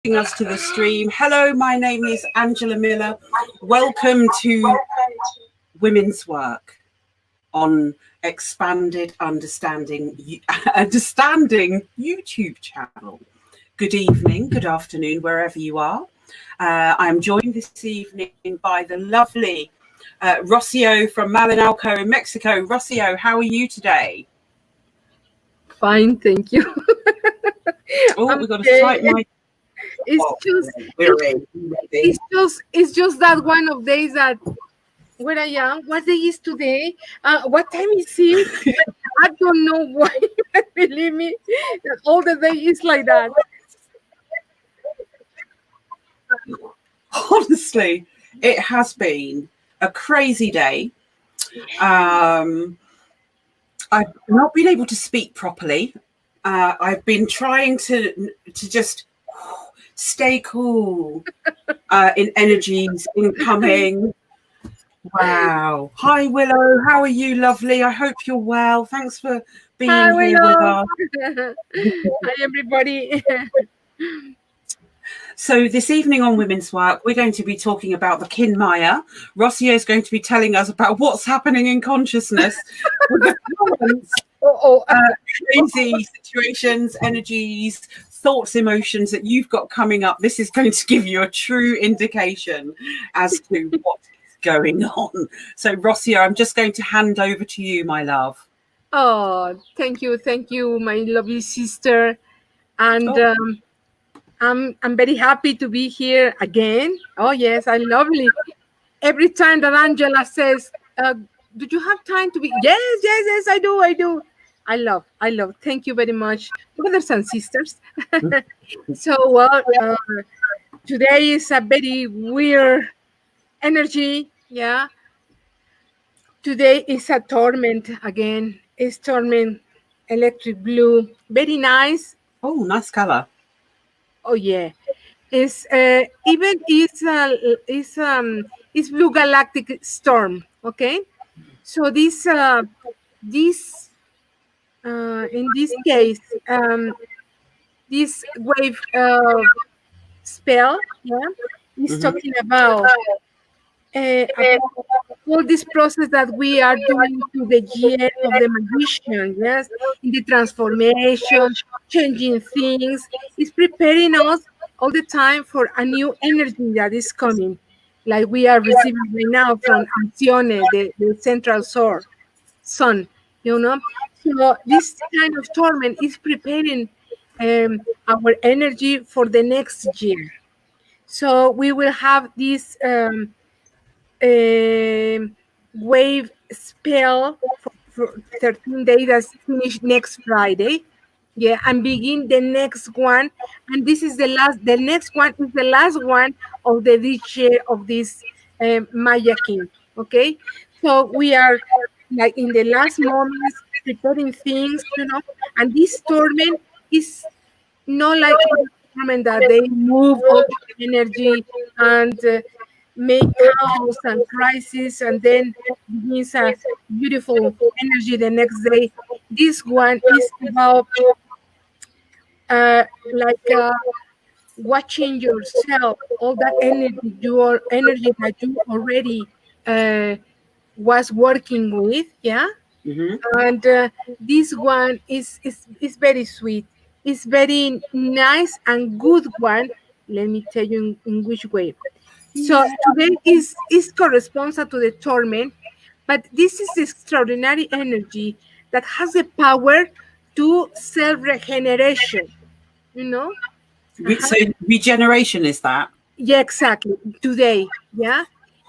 us to the stream. Hello, my name is Angela Miller. Welcome to Women's Work on Expanded Understanding YouTube channel. Good evening, good afternoon, wherever you are. I'm joined this evening by the lovely Rocio from Malinalco in Mexico. Rocio, how are you today? Fine, thank you. Oh, we've got a slight mic. It's just that one of days that where I am. What day is today? What time is it? I don't know why. Believe me, all the day is like that. Honestly, it has been a crazy day. I've not been able to speak properly. I've been trying to just stay cool in energies incoming. Wow. Hi, Willow. How are you, lovely? I hope you're well. Thanks for being here with us. Hi, everybody. So this evening on Women's Work, we're going to be talking about the Kin Maya. Rocio is going to be telling us about what's happening in consciousness with the crazy situations, energies, thoughts, emotions that you've got coming up. This is going to give you a true indication as to what is going on. So, Rocio, I'm just going to hand over to you, my love. Oh, thank you, my lovely sister. And I'm very happy to be here again. Oh, yes, I lovely. Every time that Angela says, do you have time to be? Yes, I do. I love. Thank you very much, brothers and sisters. So, today is a very weird energy. Yeah. Today is a torment again. It's torment, electric blue. Very nice. Oh, nice color. Oh yeah, it's blue galactic storm. Okay, so this in this case this wave spell, is talking about all this process that we are doing to the year of the magician, yes, in the transformation, changing things, is preparing us all the time for a new energy that is coming, like we are receiving right now from Ancione, the central sun, So this kind of torment is preparing our energy for the next year. So we will have this wave spell for 13 days that's finished next Friday. Yeah, and begin the next one. And this is the next one is the last one of this year of this Maya King. Okay, so we are like in the last moments preparing things, and this torment is not like the torment that they move all the energy and make chaos and crisis, and then begins a beautiful energy the next day. This one is about watching yourself, all that energy that you already was working with, and this one is very sweet. It's very nice and good one. Let me tell you in which way. So today is corresponds to the torment, but this is extraordinary energy that has the power to self-regeneration, So regeneration is that? Yeah, exactly. Today,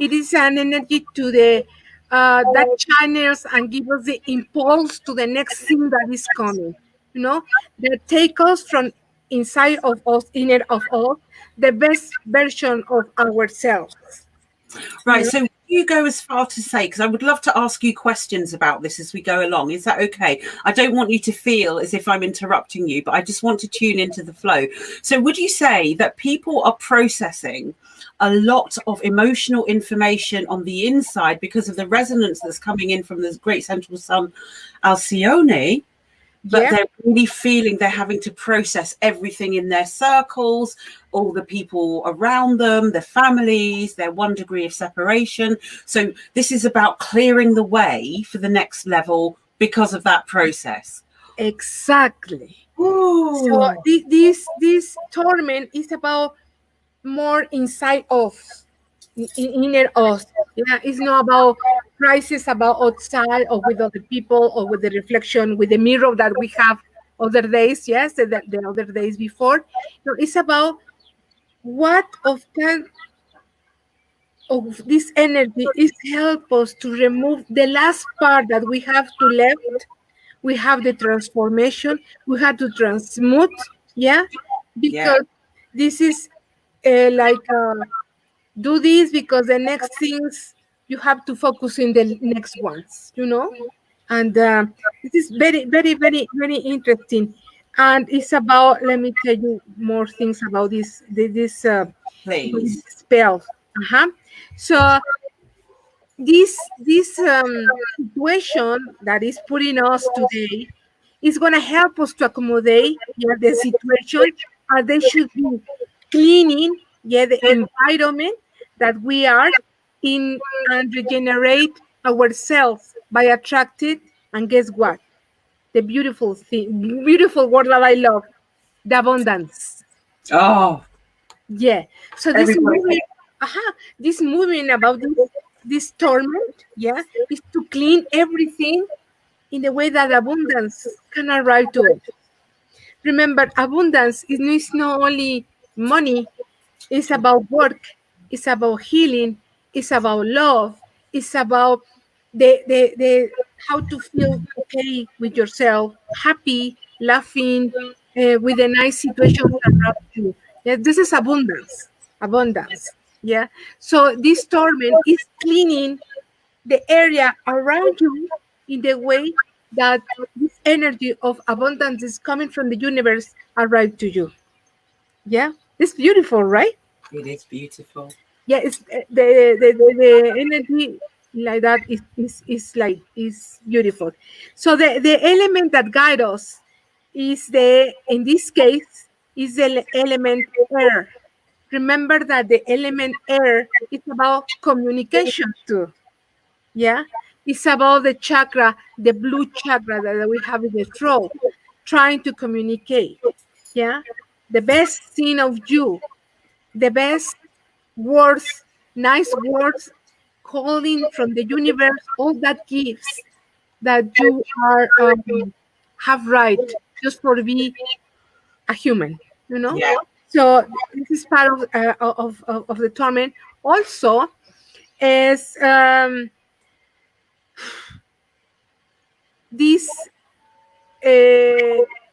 it is an energy to the that channels and give us the impulse to the next thing that is coming. That take us from inside of us, inner of us, the best version of ourselves. Right. So you go as far to say, because I would love to ask you questions about this as we go along. Is that okay? I don't want you to feel as if I'm interrupting you, but I just want to tune into the flow. So would you say that people are processing a lot of emotional information on the inside because of the resonance that's coming in from the great central sun, Alcyone, but Yeah, they're really feeling they're having to process everything in their circles, all the people around them, their families, their one degree of separation. So this is about clearing the way for the next level because of that process. exactly. So Ooh. this torment is about more inside us, inner us. Yeah, it's not about crisis about outside or with other people or with the reflection, with the mirror that we have other days. Yes, the other days before. No, it's about what of this energy is help us to remove the last part that we have to left. We have the transformation. We have to transmute. Yeah, Yeah. because this is like. Do this because the next things you have to focus in the next ones, and this is very very very very interesting, and it's about, let me tell you more things about this Please. spell. So this situation that is putting us today is going to help us to accommodate, yeah, the situation, and they should be cleaning, yeah, the environment that we are in, and regenerate ourselves by attracting, and guess what, the beautiful thing, beautiful word that I love, the abundance. Oh, Yeah. So this everybody. moving, this moving about this torment, yeah, is to clean everything in the way that abundance can arrive to us. Remember, abundance is not only money, it's about work, it's about healing, it's about love, it's about the how to feel okay with yourself, happy, laughing, with a nice situation around you. Yeah, this is abundance. Abundance. Yeah. So this torment is cleaning the area around you in the way that this energy of abundance is coming from the universe arrive to you. Yeah, it's beautiful, right? It is beautiful. Yeah, it's the energy like that is like is beautiful. So the element that guide us is the in this case is the element air. Remember that the element air is about communication too. Yeah, it's about the chakra, the blue chakra that we have in the throat, trying to communicate. Yeah, the best thing of you, the best words, nice words, calling from the universe, all that gifts that you are have right just for be a human. You know. Yeah. So this is part of the torment. Also, is this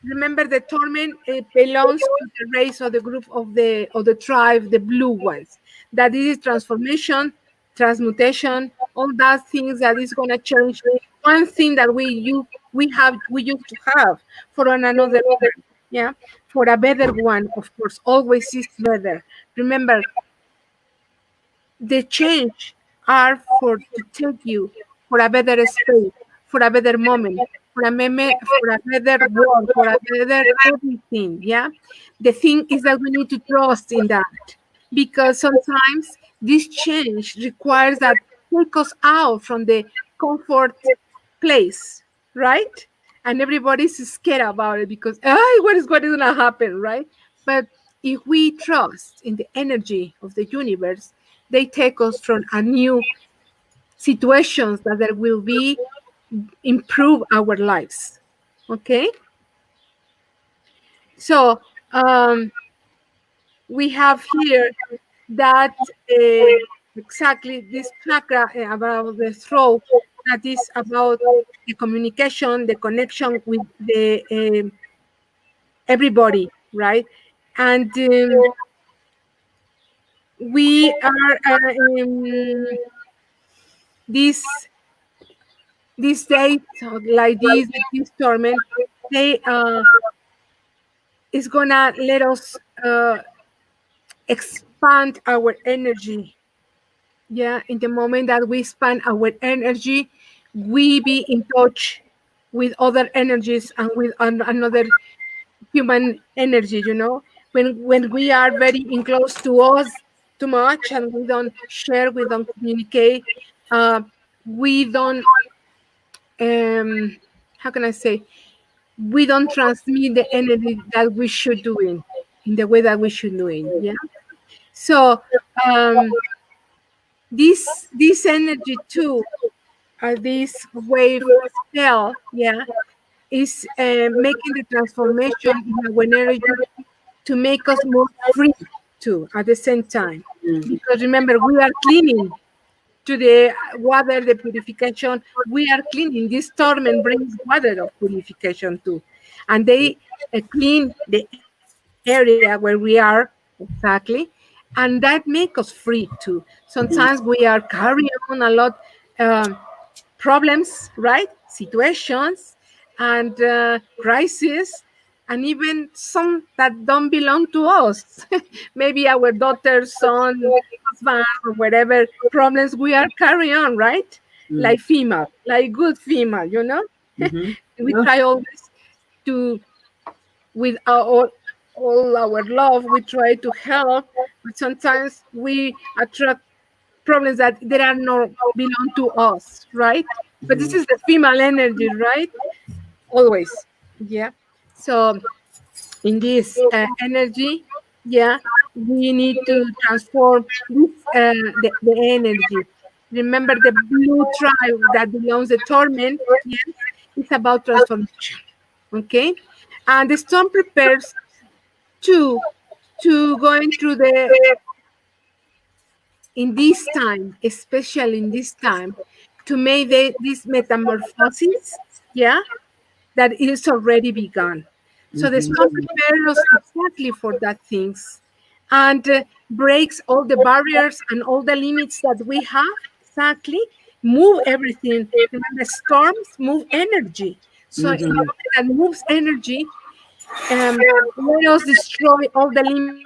remember the torment belongs to the race or the group of the tribe, the blue ones. That this is transformation, transmutation, all that things that is gonna change one thing that we used to have for another one. Yeah, for a better one, of course, always is better. Remember, the change are for to take you for a better space, for a better moment, for a better world, for a better everything. Yeah. The thing is that we need to trust in that, because sometimes this change requires that take us out from the comfort place, right? And everybody's scared about it because what is gonna happen, right? But if we trust in the energy of the universe, they take us from a new situations that there will be improve our lives. Okay, so we have here that exactly this chakra about the throat, that is about the communication, the connection with the everybody, right? And we are this these days like this torment, they is gonna let us expand our energy. Yeah, in the moment that we expand our energy, we be in touch. with other energies and with another human energy, when we are very in close to us too much and we don't share, we don't communicate, we don't how can I say, we don't transmit the energy that we should do in the way that we should do it. Yeah. So um, this energy too, this wave spell, yeah, is making the transformation in our energy to make us more free too at the same time. Because remember, we are cleaning to the water, the purification. We are cleaning. This torment brings water of purification too, and they clean the area where we are exactly, and that makes us free too. Sometimes we are carrying on a lot. Um, Problems, right? Situations and crises, and even some that don't belong to us. Maybe our daughter, son, husband, or whatever problems we are carrying on, right? Like female, like good female, we try always to, with all our love, we try to help, but sometimes we attract problems that they are not belong to us, right? But this is the female energy, right? Always, yeah. So in this energy, yeah, we need to transform this, the energy. Remember the blue tribe that belongs to torment. Yes, it's about transformation. Okay, and the storm prepares to going through the in this time, especially in this time, to make this metamorphosis, yeah, that is already begun. So the storm prepares us exactly for that things, and breaks all the barriers and all the limits that we have. Exactly, move everything. Remember, storms move energy. So in the way that moves energy, let us destroy all the limits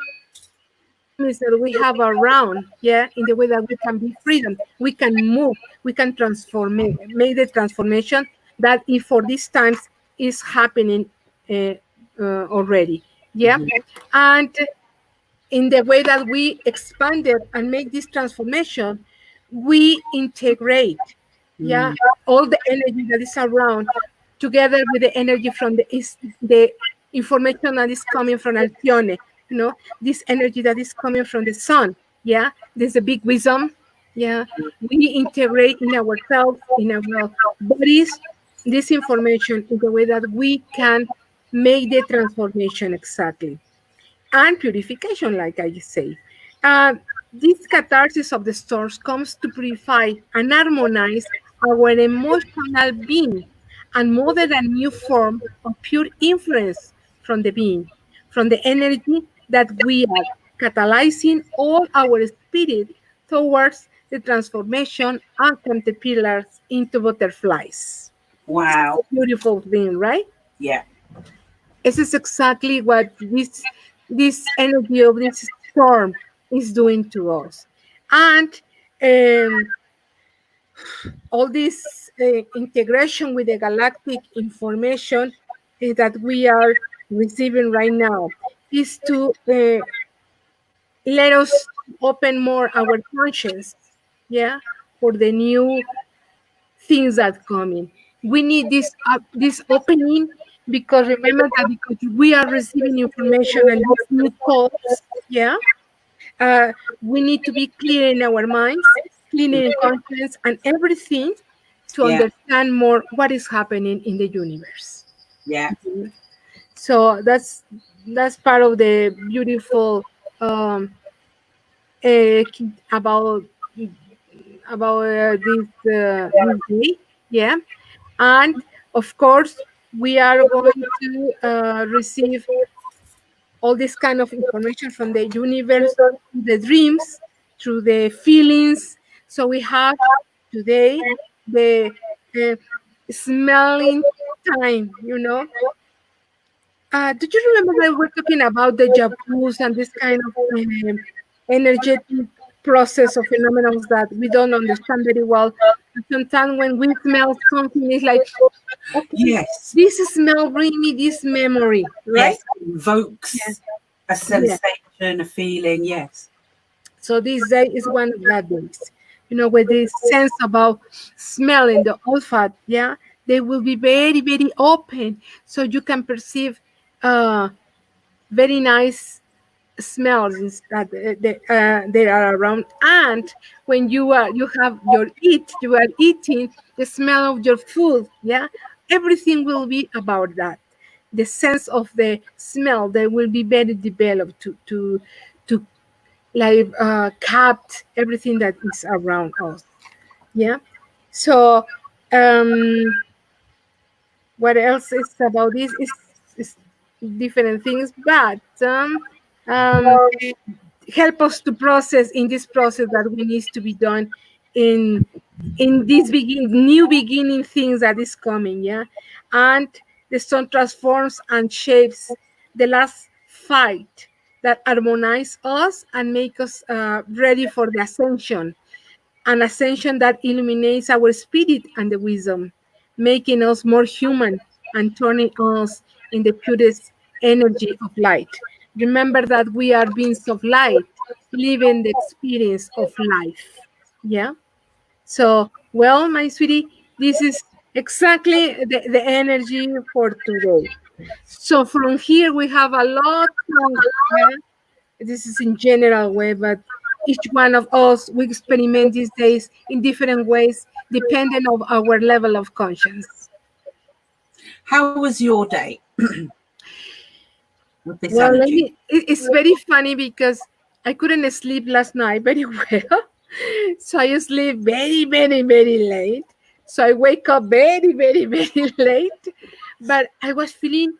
that we have around, yeah, in the way that we can be freedom, we can move, we can transform, make the transformation that if for these times is happening uh, already, yeah. And in the way that we expanded and make this transformation, we integrate, yeah, all the energy that is around together with the energy from the information that is coming from Alcione, this energy that is coming from the sun, yeah, there's a big wisdom, yeah. We integrate in ourselves, in our bodies, this information in the way that we can make the transformation exactly, and purification, like I say. Uh, this catharsis of the storms comes to purify and harmonize our emotional being and model a new form of pure influence from the being, from the energy that we are catalyzing all our spirit towards the transformation and caterpillars into butterflies. It's Wow. a beautiful thing, right? Yeah. This is exactly what this energy of this storm is doing to us, and um, all this integration with the galactic information that we are receiving right now is to let us open more our conscience, yeah, for the new things that coming. We need this opening, because remember that because we are receiving information and these new thoughts, yeah, we need to be clear in our minds, clear in conscience and everything, to Yeah. understand more what is happening in the universe. Yeah. So that's part of the beautiful um, about this day, yeah. And of course, we are going to receive all this kind of information from the universe, the dreams, through the feelings. So we have today the uh, smelling time, do you remember that we're talking about the jabus and this kind of energetic process of phenomena that we don't understand very well, sometimes when we smell something, it's like, okay, Yes. this smell bring me this memory, right? Yes. Invokes a Yeah. sensation, a feeling. Yes. So this day is one of that days. With this sense about smelling the olfactory, yeah, they will be very, very open, so you can perceive very nice smells that they are around. And when you are eating the smell of your food, yeah, everything will be about that. The sense of the smell, they will be very developed to like capped everything that is around us. Yeah. So what else is about this is different things, but um, help us to process in this process that we need to be done in this new beginning things that is coming. Yeah. And the sun transforms and shapes the last fight that harmonize us and make us ready for the ascension, an ascension that illuminates our spirit and the wisdom, making us more human and turning us in the purest energy of light. Remember that we are beings of light, living the experience of life. Yeah. So, well, my sweetie, this is exactly the energy for today. So from here we have a lot of, yeah, this is in general way, but each one of us, we experiment these days in different ways, depending on our level of conscience. How was your day with this Well, energy? it's very funny because I couldn't sleep last night very well. So I sleep very, very, very late. So I wake up very, very, very late. But I was feeling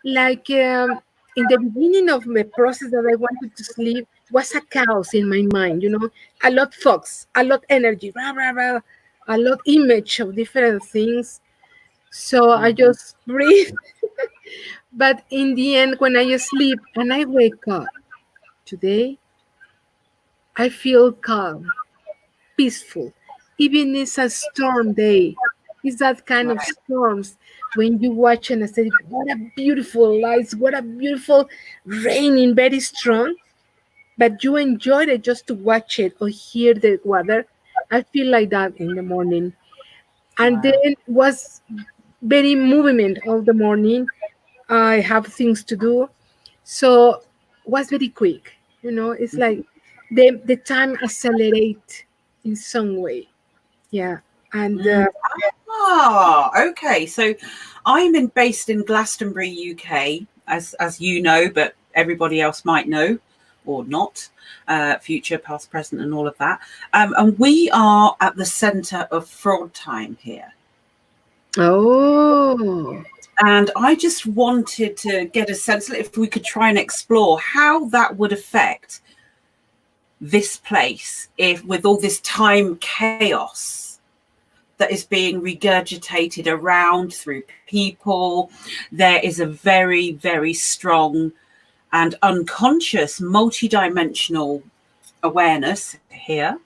like in the beginning of my process that I wanted to sleep was a chaos in my mind, a lot thoughts, a lot energy, rah, rah, rah, a lot image of different things. So I just breathe. But in the end, when I sleep and I wake up today, I feel calm, peaceful. Even it's a storm day. It's that kind of Right. storms when you watch and I say, what a beautiful lights, what a beautiful raining, very strong. But you enjoy it just to watch it or hear the water. I feel like that in the morning. And Wow. then was very movement all the morning. I have things to do. So was very quick. It's like the time accelerate in some way. Yeah. And Mm. Okay. So based in Glastonbury, UK, as you know, but everybody else might know or not, future, past, present, and all of that. And we are at the centre of fraud time here. oh, And I just wanted to get a sense if we could try and explore how that would affect this place if with all this time chaos that is being regurgitated around through people, there is a very, very strong and unconscious multidimensional awareness here.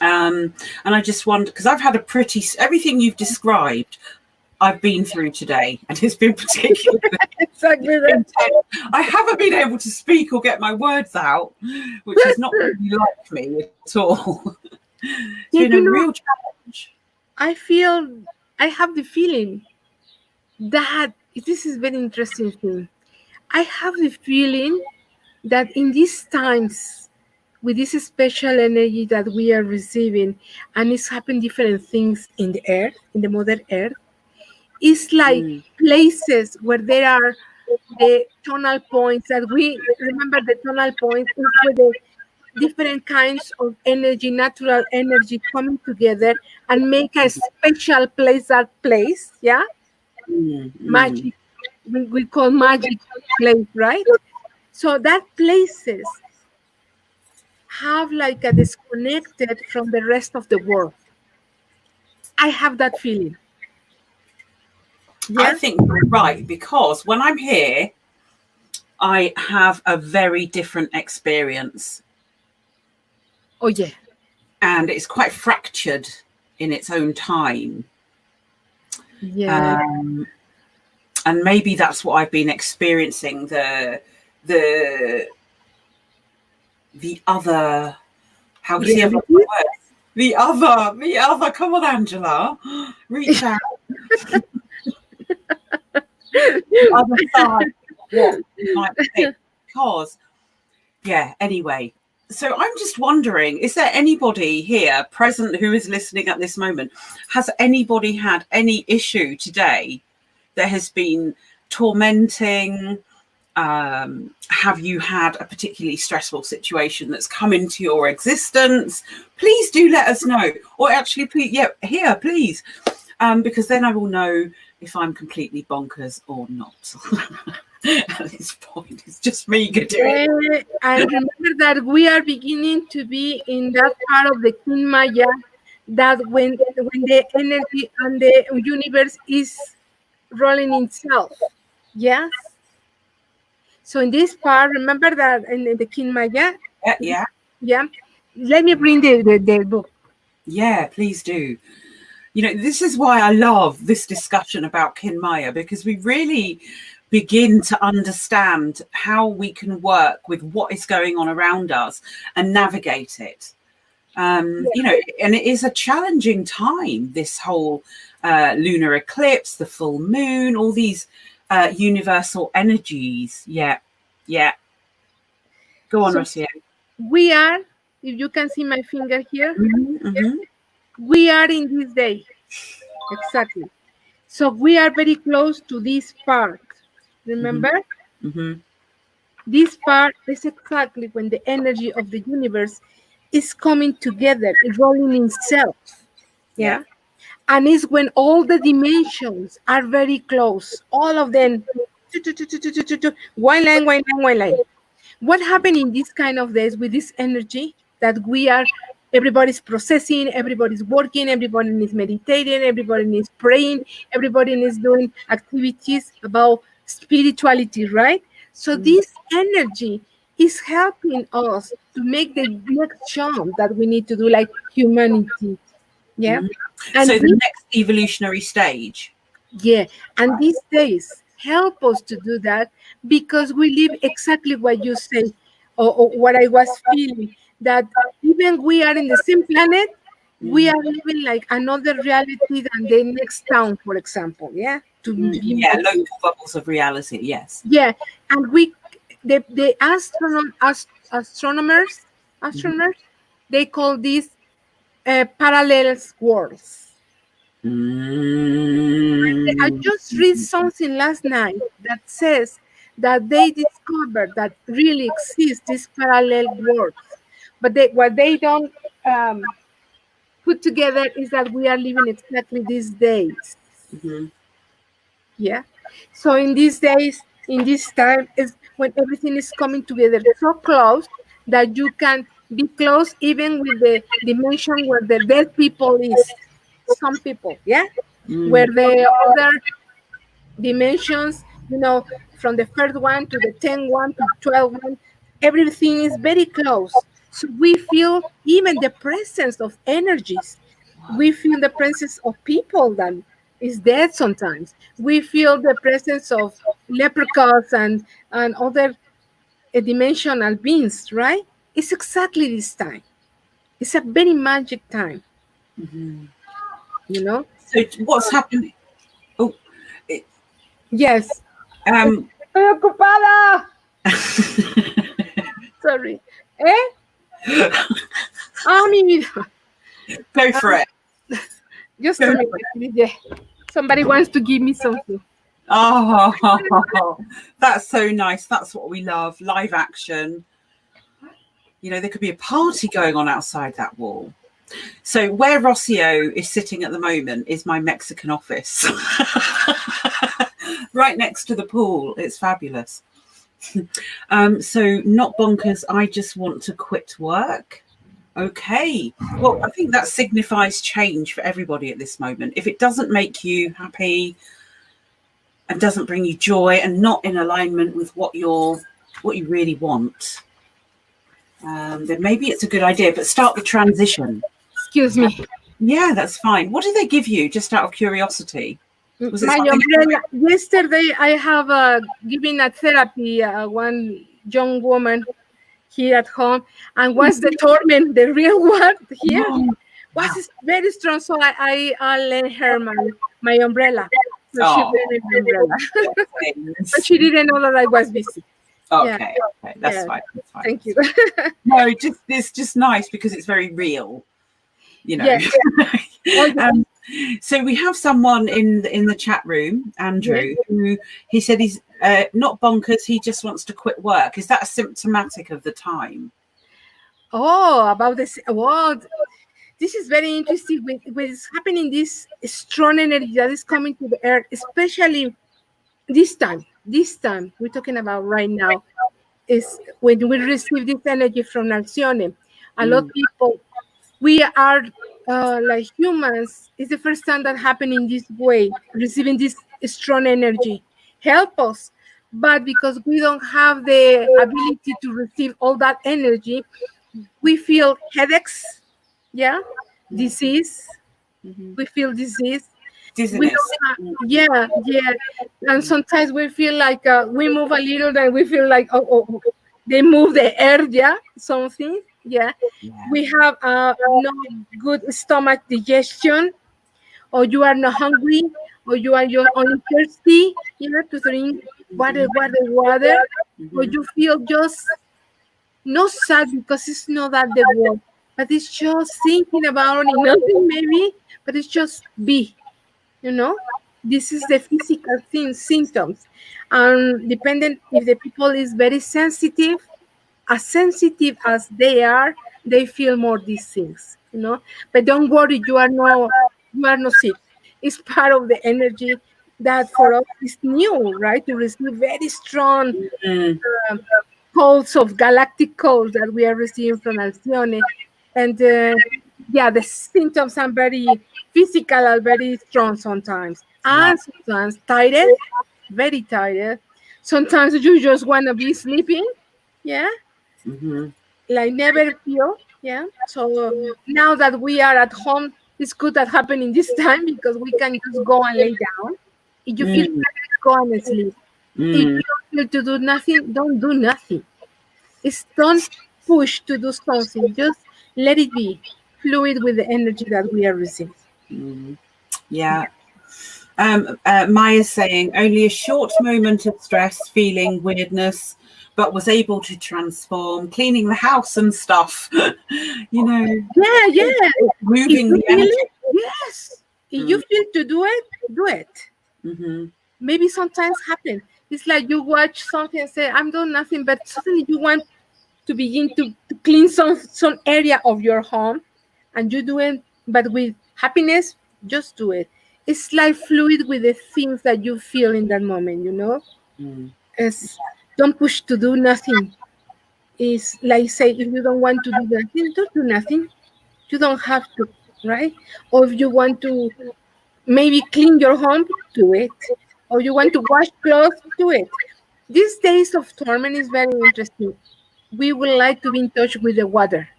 And I just wonder, because I've had everything you've described, I've been through today, and it's been particularly exactly that. intense. I haven't been able to speak or get my words out, which is not really like me at all. It's Yeah, been a real challenge. I have the feeling that this is very interesting thing. I have the feeling that in these times, with this special energy that we are receiving, and it's happening different things in the earth, in the mother earth, it's like places where there are the tonal points that we remember. The tonal points is where the different kinds of energy, natural energy, coming together and make a special place. That place, yeah, magic. We call magic place, right? So that places have like a disconnected from the rest of the world. I have that feeling. I Yeah. think you're right, because when I'm here, I have a very different experience, Oh yeah. and it's quite fractured in its own time. Yeah. And maybe that's what I've been experiencing, the other, how is the other word? The other, come on, Angela, reach out. The other side, what you might think, because, yeah, anyway. So I'm just wondering, is there anybody here present who is listening at this moment? Has anybody had any issue today that has been tormenting? Have you had a particularly stressful situation that's come into your existence? Please do let us know. Or actually, please, yeah, here, please. Because then I will know if I'm completely bonkers or not. At this point, it's just me doing. And remember that we are beginning to be in that part of the Kin Maya, that when the energy and the universe is rolling itself. Yes. So in this part, remember that in the Kin Maya. Yeah. Let me bring the book. Yeah, please do. You know, this is why I love this discussion about Kin Maya, because we really begin to understand how we can work with what is going on around us and navigate it. You know, and it is a challenging time, this whole lunar eclipse, the full moon, all these universal energies. Yeah. Go on, Rocio. We are, if you can see my finger here, we are in this day. Exactly. So we are very close to this part. Remember? This part is exactly when the energy of the universe is coming together, it's rolling in itself. Yeah. And it's when all the dimensions are very close, all of them, one line. What happened in this kind of days with this energy that everybody's processing, everybody's working, everybody is meditating, everybody is praying, everybody is doing activities about spirituality, right? So this energy is helping us to make the next jump that we need to do, like humanity. Yeah. And so the next evolutionary stage. Yeah. And these days help us to do that, because we live exactly what you say, or what I was feeling, that even we are in the same planet, we are living like another reality than the next town, for example. Yeah. Local bubbles of reality. Yes. Yeah. And the astronomers, they call these parallel worlds. I just read something last night that says that they discovered that really exist these parallel worlds, but what they don't put together is that we are living exactly these days. Yeah. So in these days, in this time, is when everything is coming together so close that you can be close even with the dimension where the dead people is. Some people, yeah, where the other dimensions, from the first one to the 10th one to 12th one, everything is very close. So we feel even the presence of energies. We feel the presence of people that is dead sometimes. We feel the presence of leprechauns and other dimensional beings, right? It's exactly this time. It's a very magic time. So what's happening? Yes. Estoy ocupada. Sorry. Mi vida. Go for it. Just a minute. Yeah. Somebody wants to give me something. Oh, that's so nice. That's what we love. Live action. There could be a party going on outside that wall. So where Rocio is sitting at the moment is my Mexican office. Right next to the pool. It's fabulous. So not bonkers. I just want to quit work. Okay. Well, I think that signifies change for everybody at this moment. If it doesn't make you happy and doesn't bring you joy and not in alignment with what you really want, then maybe it's a good idea. But start the transition. Excuse me. Yeah, that's fine. What did they give you, just out of curiosity? Was it My something? umbrella. Yesterday, I have given a therapy one young woman here at home, and was the torment, the real one here, Oh, was very strong. So I lent her my umbrella. So she oh. went in the umbrella, Things. but she didn't know that I was busy. Okay, Yeah. okay, that's Yeah. fine. That's fine. Thank you. No, it's just nice because it's very real, you know. Yeah. So we have someone in the chat room, Andrew, who he said he's not bonkers. He just wants to quit work. Is that symptomatic of the time? Oh, about this. Well, this is very interesting. With is happening, this strong energy that is coming to the earth, especially this time we're talking about right now, is when we receive this energy from Alcione. A lot of people, we are like humans, it's the first time that happened in this way, receiving this strong energy. Help us. But because we don't have the ability to receive all that energy, we feel headaches, disease. We feel disease. Dizziness. Yeah. And sometimes we feel like we move a little, and we feel like they move the air, something. Yeah. We have no good stomach digestion, or you are not hungry, or you are just only thirsty, to drink water, or you feel just not sad because it's not that the word, but it's just thinking about it, nothing maybe, but it's just be. This is the physical symptoms, and dependent if the people is very sensitive, as sensitive as they are, they feel more these things. But don't worry, you are not sick. It's part of the energy that for us is new, right? To receive very strong codes of galactic codes that we are receiving from Alcione. And the symptoms are very physical, are very strong sometimes. And sometimes tired, very tired. Sometimes you just want to be sleeping, like never feel, So now that we are at home, it's good that happening this time because we can just go and lay down. If you feel tired, go and sleep. If you don't feel to do nothing, don't do nothing. Don't push to do something. Just let it be fluid with the energy that we are receiving. Yeah. Maya's saying only a short moment of stress, feeling weirdness, but was able to transform, cleaning the house and stuff. Yeah. Moving the energy. Yes. If you feel to do it, do it. Maybe sometimes happen. It's like you watch something and say, I'm doing nothing, but suddenly you want to begin to clean some area of your home, and you do it, but with happiness, just do it. It's like fluid with the things that you feel in that moment, Don't push to do nothing. It's like, say, if you don't want to do nothing, don't do nothing. You don't have to, right? Or if you want to maybe clean your home, do it. Or you want to wash clothes, do it. These days of torment is very interesting. We would like to be in touch with the water.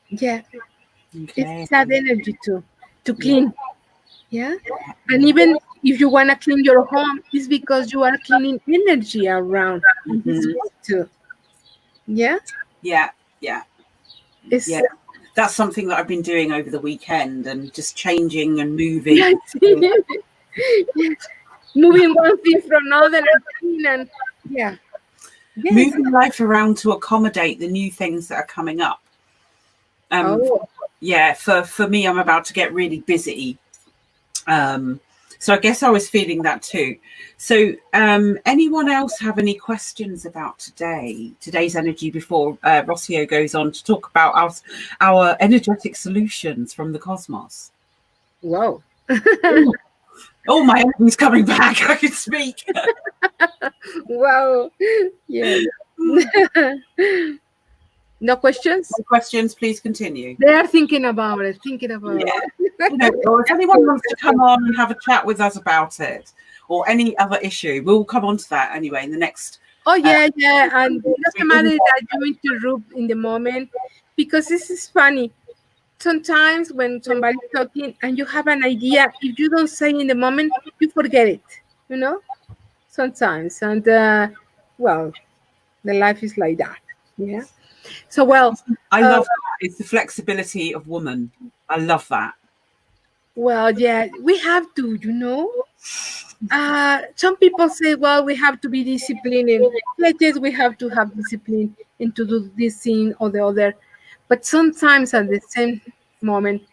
Yeah. It's that energy to clean. Yeah. And even if you want to clean your home, it's because you are cleaning energy around this too. Yeah. That's something that I've been doing over the weekend, and just changing and moving. Moving one thing from another, and moving life around to accommodate the new things that are coming up. For me, I'm about to get really busy. So I guess I was feeling that too. So anyone else have any questions about today's energy before Rocio goes on to talk about our energetic solutions from the cosmos? Wow. Oh, my energy's coming back. I can speak. Wow. Yeah. No questions? No questions, please continue. They are thinking about it. Or if anyone wants to come on and have a chat with us about it, or any other issue, we'll come on to that anyway in the next. And it doesn't matter that you interrupt in the moment, because this is funny. sometimes when somebody's talking and you have an idea, if you don't say in the moment, you forget it, you know, sometimes. And well, the life is like that. Yeah. So, well, I love that. It's the flexibility of woman. I love that. well, yeah, we have to, you know. Some people say, well, we have to be disciplined. And yes, we have to have discipline and to do this thing or the other. But sometimes at the same moment,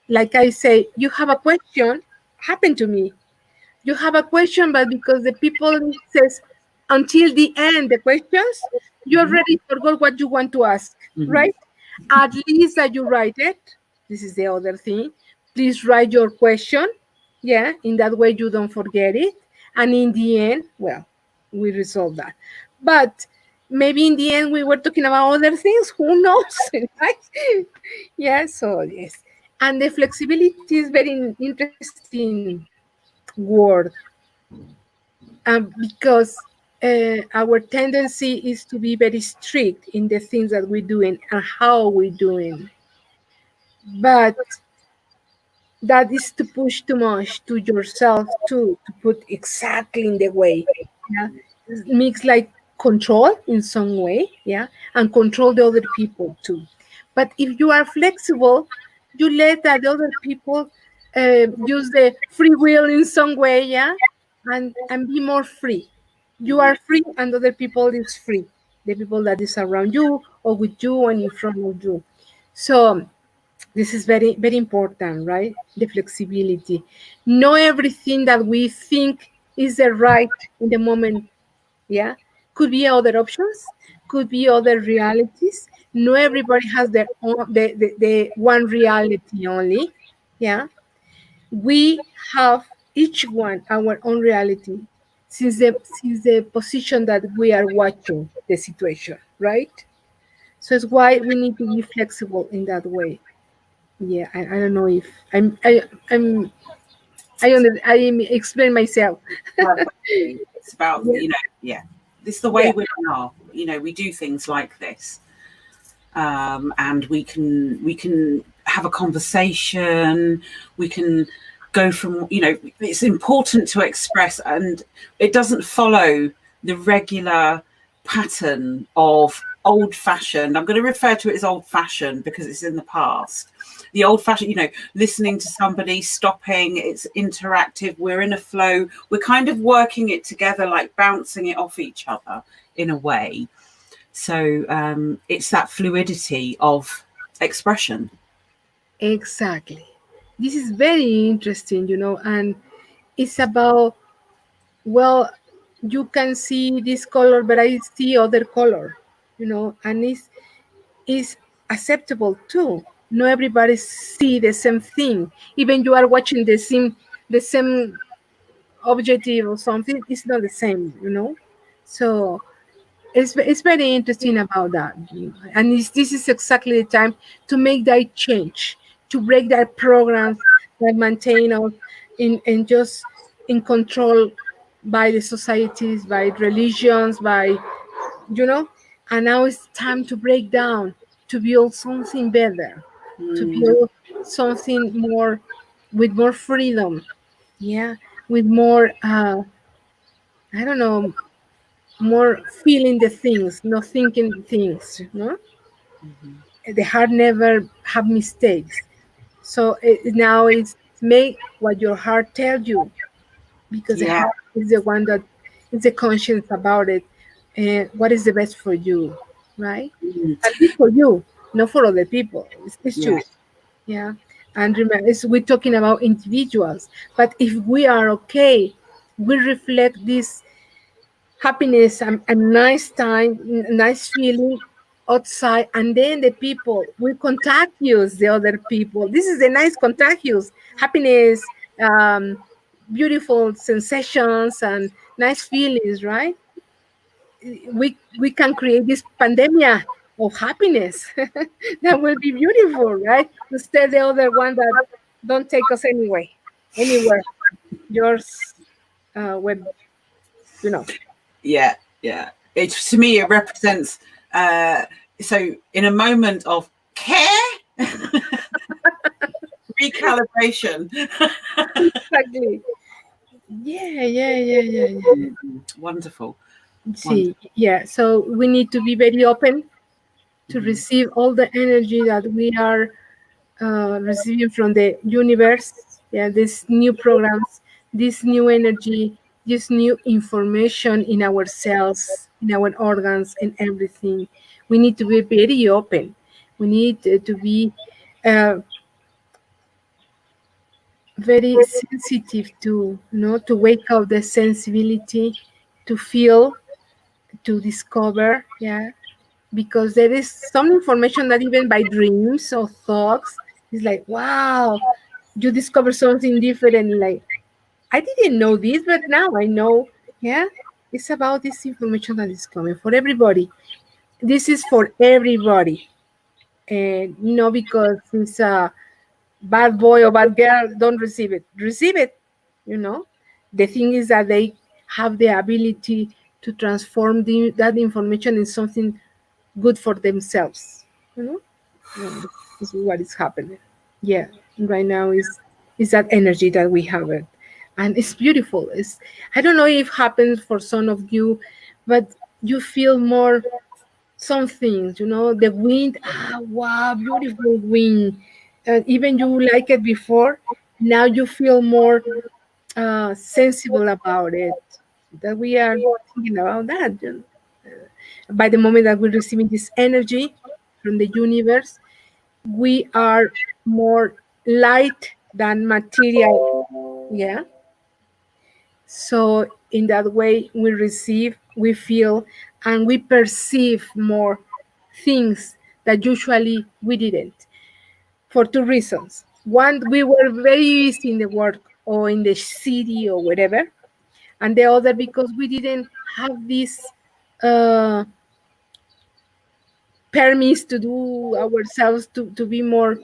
like I say, you have a question, happened to me. You have a question, but because the people says until the end the questions, you already forgot what you want to ask, right? At least that you write it. This is the other thing. Please write your question. Yeah, in that way you don't forget it. And in the end, well, we resolve that. But maybe in the end we were talking about other things. Who knows? Right? Yeah, so yes. And the flexibility is very interesting word, because our tendency is to be very strict in the things that we're doing and how we're doing. But that is to push too much to yourself too, to put exactly in the way. Yeah. It makes like control in some way, yeah, and control the other people too. But if you are flexible, you let that other people use the free will in some way, yeah, and be more free. You are free and other people is free. The people that is around you or with you and in front of you. So this is very, very important, right? The flexibility. Not everything that we think is the right in the moment, yeah? Could be other options, could be other realities. No everybody has their own, the one reality only, yeah? We have each one our own reality since the position that we are watching the situation, right? So it's why we need to be flexible in that way. Yeah, I don't know if I explain myself. It's about, yeah, this is the way women are. We do things like this, and we can have a conversation. We can go from, it's important to express, and it doesn't follow the regular pattern of old-fashioned. I'm going to refer to it as old-fashioned because it's in the past. The old-fashioned, listening to somebody, stopping, it's interactive, we're in a flow, we're kind of working it together, like bouncing it off each other in a way. So it's that fluidity of expression. Exactly. This is very interesting, and it's about, well, you can see this color, but I see other color, and it's acceptable too. Not everybody see the same thing. Even you are watching the same objective or something, it's not the same. So it's very interesting about that. And this is exactly the time to make that change, to break that programs that maintain us in just in control by the societies, by religions, by and now it's time to break down, to build something better, to build something more with more freedom, yeah, with more I don't know, more feeling the things, not thinking things, The heart never have mistakes. So now it's make what your heart tells you, because the heart is the one that is the conscience about it. And what is the best for you, right? At least for you, not for other people. It's you. Yeah. And remember, we're talking about individuals. But if we are okay, we reflect this happiness and nice time, nice feeling outside, and then the people will contagious the other people. This is the nice contagious happiness, beautiful sensations, and nice feelings, right? We can create this pandemia of happiness that will be beautiful, right? Instead, the other one that don't take us anywhere. Yours, with Yeah. To me, it represents. So, in a moment of care, calibration. Exactly. Yeah. Wonderful. See, yeah. So we need to be very open to receive all the energy that we are receiving from the universe. Yeah, these new programs, this new energy, this new information in our cells, in our organs, and everything. We need to be very open. We need to be uh, very sensitive to, to wake up the sensibility, to feel, to discover. Yeah, because there is some information that even by dreams or thoughts is like, wow, you discover something different. Like, I didn't know this, but now I know. Yeah, it's about this information that is coming for everybody. This is for everybody, and not because it's a bad boy or bad girl. Don't receive it. Receive it. You know, the thing is that they have the ability to transform that information in something good for themselves. You know, this is what is happening. Yeah, right now is that energy that we have it, and it's beautiful. It's, I don't know if it happens for some of you, but you feel more some things. The wind. Ah, wow, beautiful wind. Even you like it before, now you feel more sensible about it. That we are thinking about that. By the moment that we're receiving this energy from the universe, we are more light than material. Yeah. So in that way, we receive, we feel, and we perceive more things that usually we didn't, for two reasons. One, we were very busy in the work or in the city or whatever, and the other because we didn't have this uh, permits to do ourselves to be more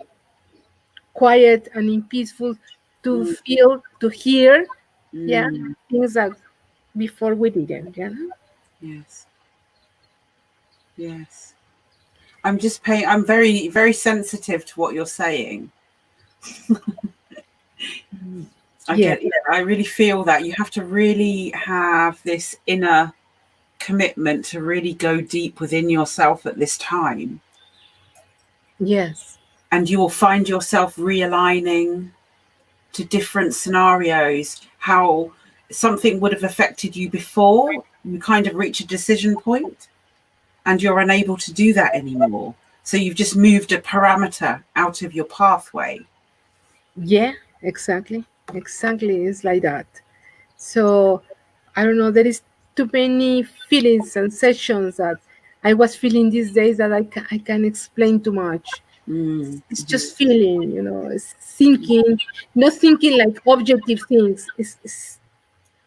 quiet and in peaceful, to feel, to hear, yeah, things that before we didn't. Yes. Yes. I'm very, very sensitive to what you're saying. I really feel that you have to really have this inner commitment to really go deep within yourself at this time. Yes. And you will find yourself realigning to different scenarios, how something would have affected you before. You kind of reach a decision point and you're unable to do that anymore. So you've just moved a parameter out of your pathway. Yeah, exactly. Exactly. It's like that. So I don't know, there is too many feelings, sensations that I was feeling these days that I can explain too much. It's just feeling, it's thinking, not thinking like objective things, it's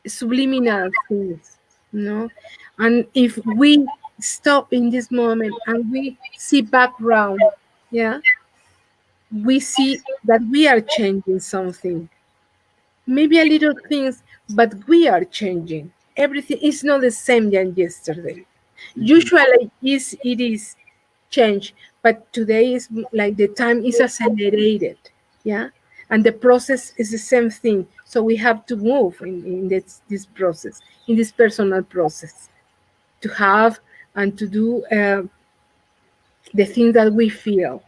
subliminal things, And if we stop in this moment and we see background, yeah, we see that we are changing something. Maybe a little things, but we are changing. Everything is not the same than yesterday. Usually it is change, but today is like the time is accelerated, yeah, and the process is the same thing. So we have to move in this process, in this personal process, to have and to do the thing that we feel,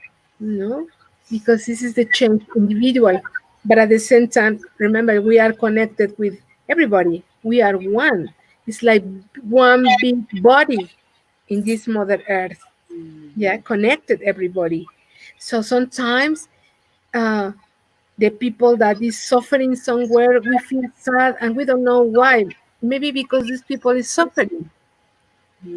because this is the change individual, but at the same time, remember, we are connected with everybody. We are one. It's like one big body in this mother earth. Yeah, connected everybody. So sometimes the people that is suffering somewhere, we feel sad and we don't know why. Maybe because these people is suffering,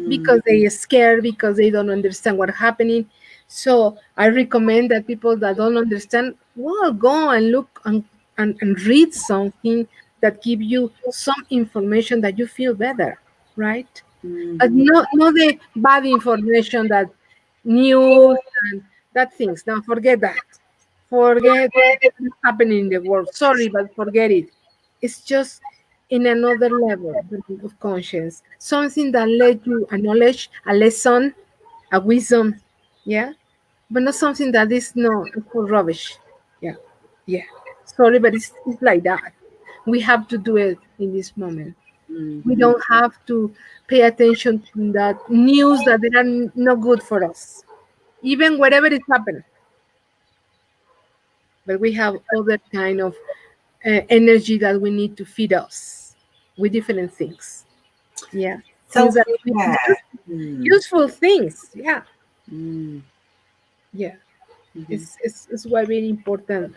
because they are scared, because they don't understand what's happening. So I recommend that people that don't understand, well, go and look and read something that give you some information that you feel better, right? But not the bad information that news and that things. Now forget that. Forget what's happening in the world. Sorry, but forget it. It's just in another level of conscience. Something that let you a knowledge, a lesson, a wisdom. Yeah. But not something that is no for rubbish. Yeah. Yeah. Sorry, but it's like that. We have to do it in this moment. We don't have to pay attention to that news that they are not good for us, even whatever is happening. But we have other kind of energy that we need to feed us with different things. Yeah, things that we Self-care. useful things. Yeah, Mm. yeah. It's why very important.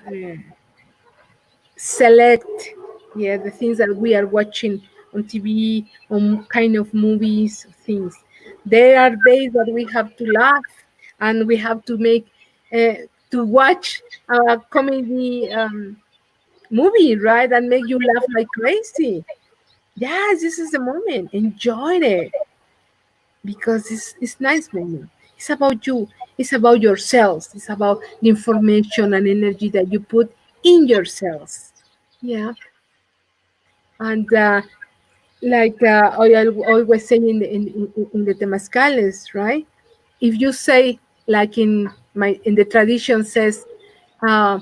Select, yeah, the things that we are watching on TV, on kind of movies, things. There are days that we have to laugh and we have to make to watch a comedy movie, right? And make you laugh like crazy. Yes, this is the moment. Enjoy it because it's nice moment. It's about you. It's about yourselves. It's about the information and energy that you put in yourselves. Yeah, and like I always say in the temazcales, right? If you say like in the tradition says, uh,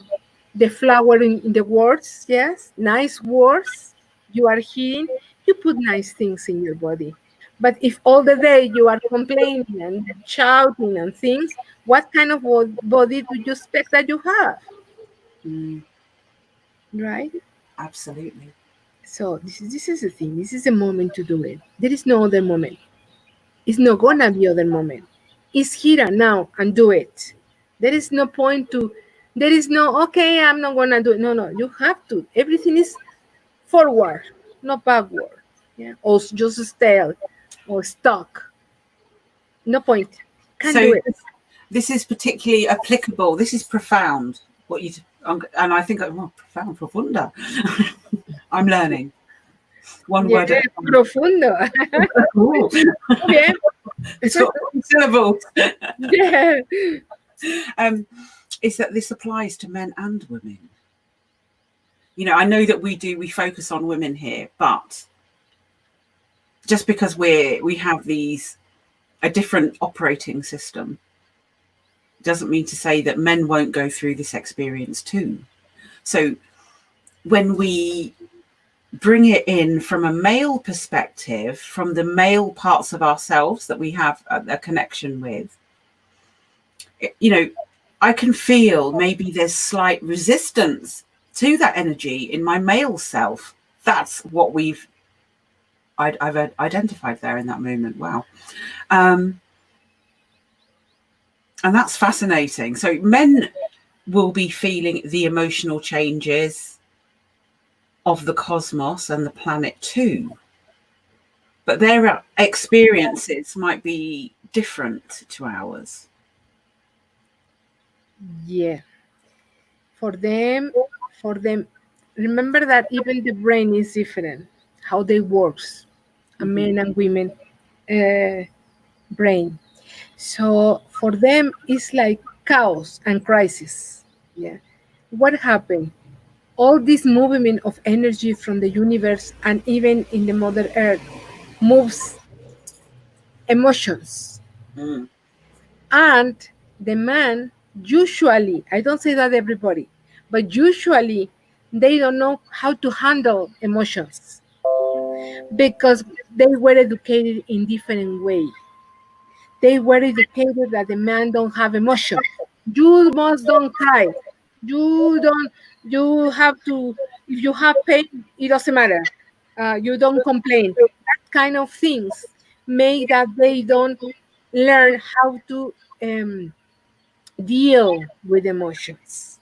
the flower in the words, yes, nice words you are hearing, you put nice things in your body. But if all the day you are complaining and shouting and things, what kind of body do you expect that you have, right? Absolutely. So this is the thing. This is the moment to do it. There is no other moment. It's not gonna be other moment. It's here and now and do it. There is no point to. There is no okay. I'm not gonna do it. No, no. You have to. Everything is forward, not backward. Yeah, or just stale or stuck. No point. Can't do So it. this is particularly applicable. This is profound. What you and I think profound, profunda. I'm learning one Yeah, word at a time. profundo. Ooh. Bien. It's got syllables. Yeah. Is that this applies to men and women? You know, I know that we focus on women here, but just because we have a different operating system doesn't mean to say that men won't go through this experience too. So when we bring it in from a male perspective, from the male parts of ourselves that we have a connection with, you know, I can feel maybe there's slight resistance to that energy in my male self. That's what I've identified there in that moment. Wow. And that's fascinating. So men will be feeling the emotional changes of the cosmos and the planet too. But their experiences might be different to ours. Yeah. For them, for them, remember that even the brain is different. How they works, a men and women brain. So for them, it's like chaos and crisis. Yeah. What happened? All this movement of energy from the universe and even in the Mother Earth moves emotions. Mm. And the man, usually, I don't say that everybody, but usually they don't know how to handle emotions because they were educated in different way. They were educated that the man don't have emotion. You must don't cry. You don't. You have to. If you have pain, it doesn't matter. You don't complain. That kind of things make that they don't learn how to deal with emotions.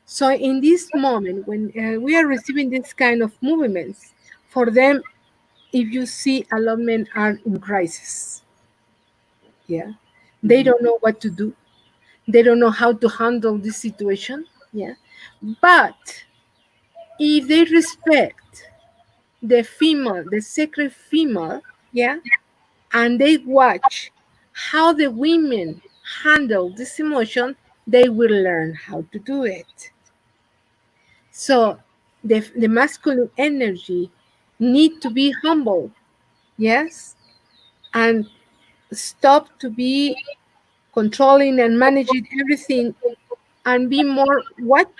So in this moment, when we are receiving this kind of movements, for them, if you see a lot of men are in crisis, yeah, they don't know what to do. They don't know how to handle this situation, yeah. But if they respect the female, the sacred female, yeah, and they watch how the women handle this emotion, they will learn how to do it. So the masculine energy need to be humble, yes, and stop to be controlling and managing everything and be more what?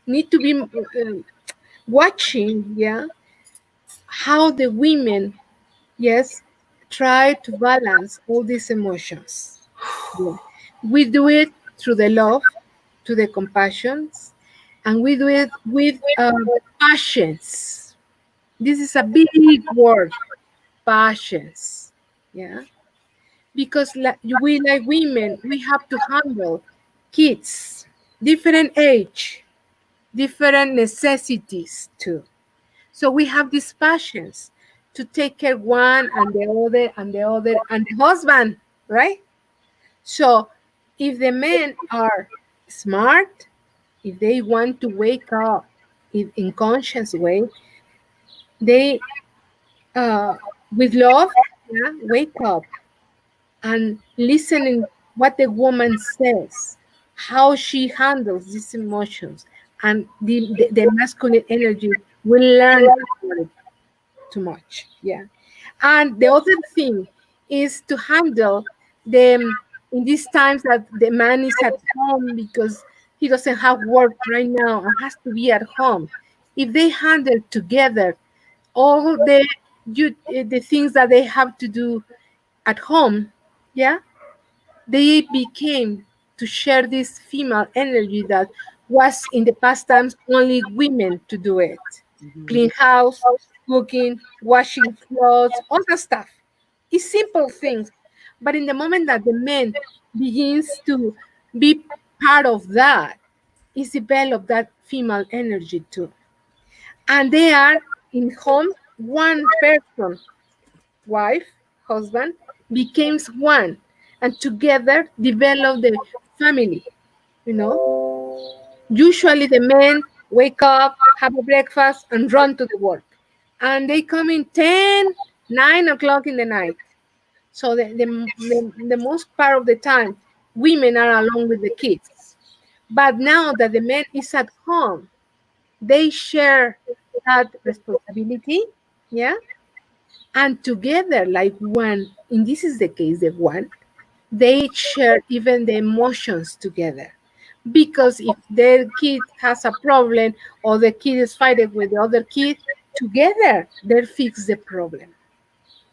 need to be watching, yeah, how the women, yes, try to balance all these emotions. Yeah. We do it through the love, to the compassions, and we do it with passions. This is a big word, passions. Yeah, because we like women, we have to handle kids, different age, different necessities too. So we have these passions to take care one and the other and the other and the husband, right? So if the men are smart, if they want to wake up in conscious way, they with love, yeah, wake up and listening what the woman says, how she handles these emotions, and the masculine energy will learn about it too much. Yeah. And the other thing is to handle them in these times that the man is at home because he doesn't have work right now and has to be at home. If they handle together all the things that they have to do at home, yeah, they became to share this female energy that was in the past times only women to do it. Clean house, cooking, washing clothes, all that stuff. It's simple things. But in the moment that the man begins to be part of that, is develop that female energy too. And they are in home, one person, wife, husband, becomes one, and together develop the family, you know. Usually the men wake up, have a breakfast, and run to the work. And they come in 10, 9 o'clock in the night. So the most part of the time, women are along with the kids. But now that the man is at home, they share that responsibility, yeah, and together like one, and this is the case of one, they share even the emotions together, because if their kid has a problem or the kid is fighting with the other kid, together they fix the problem.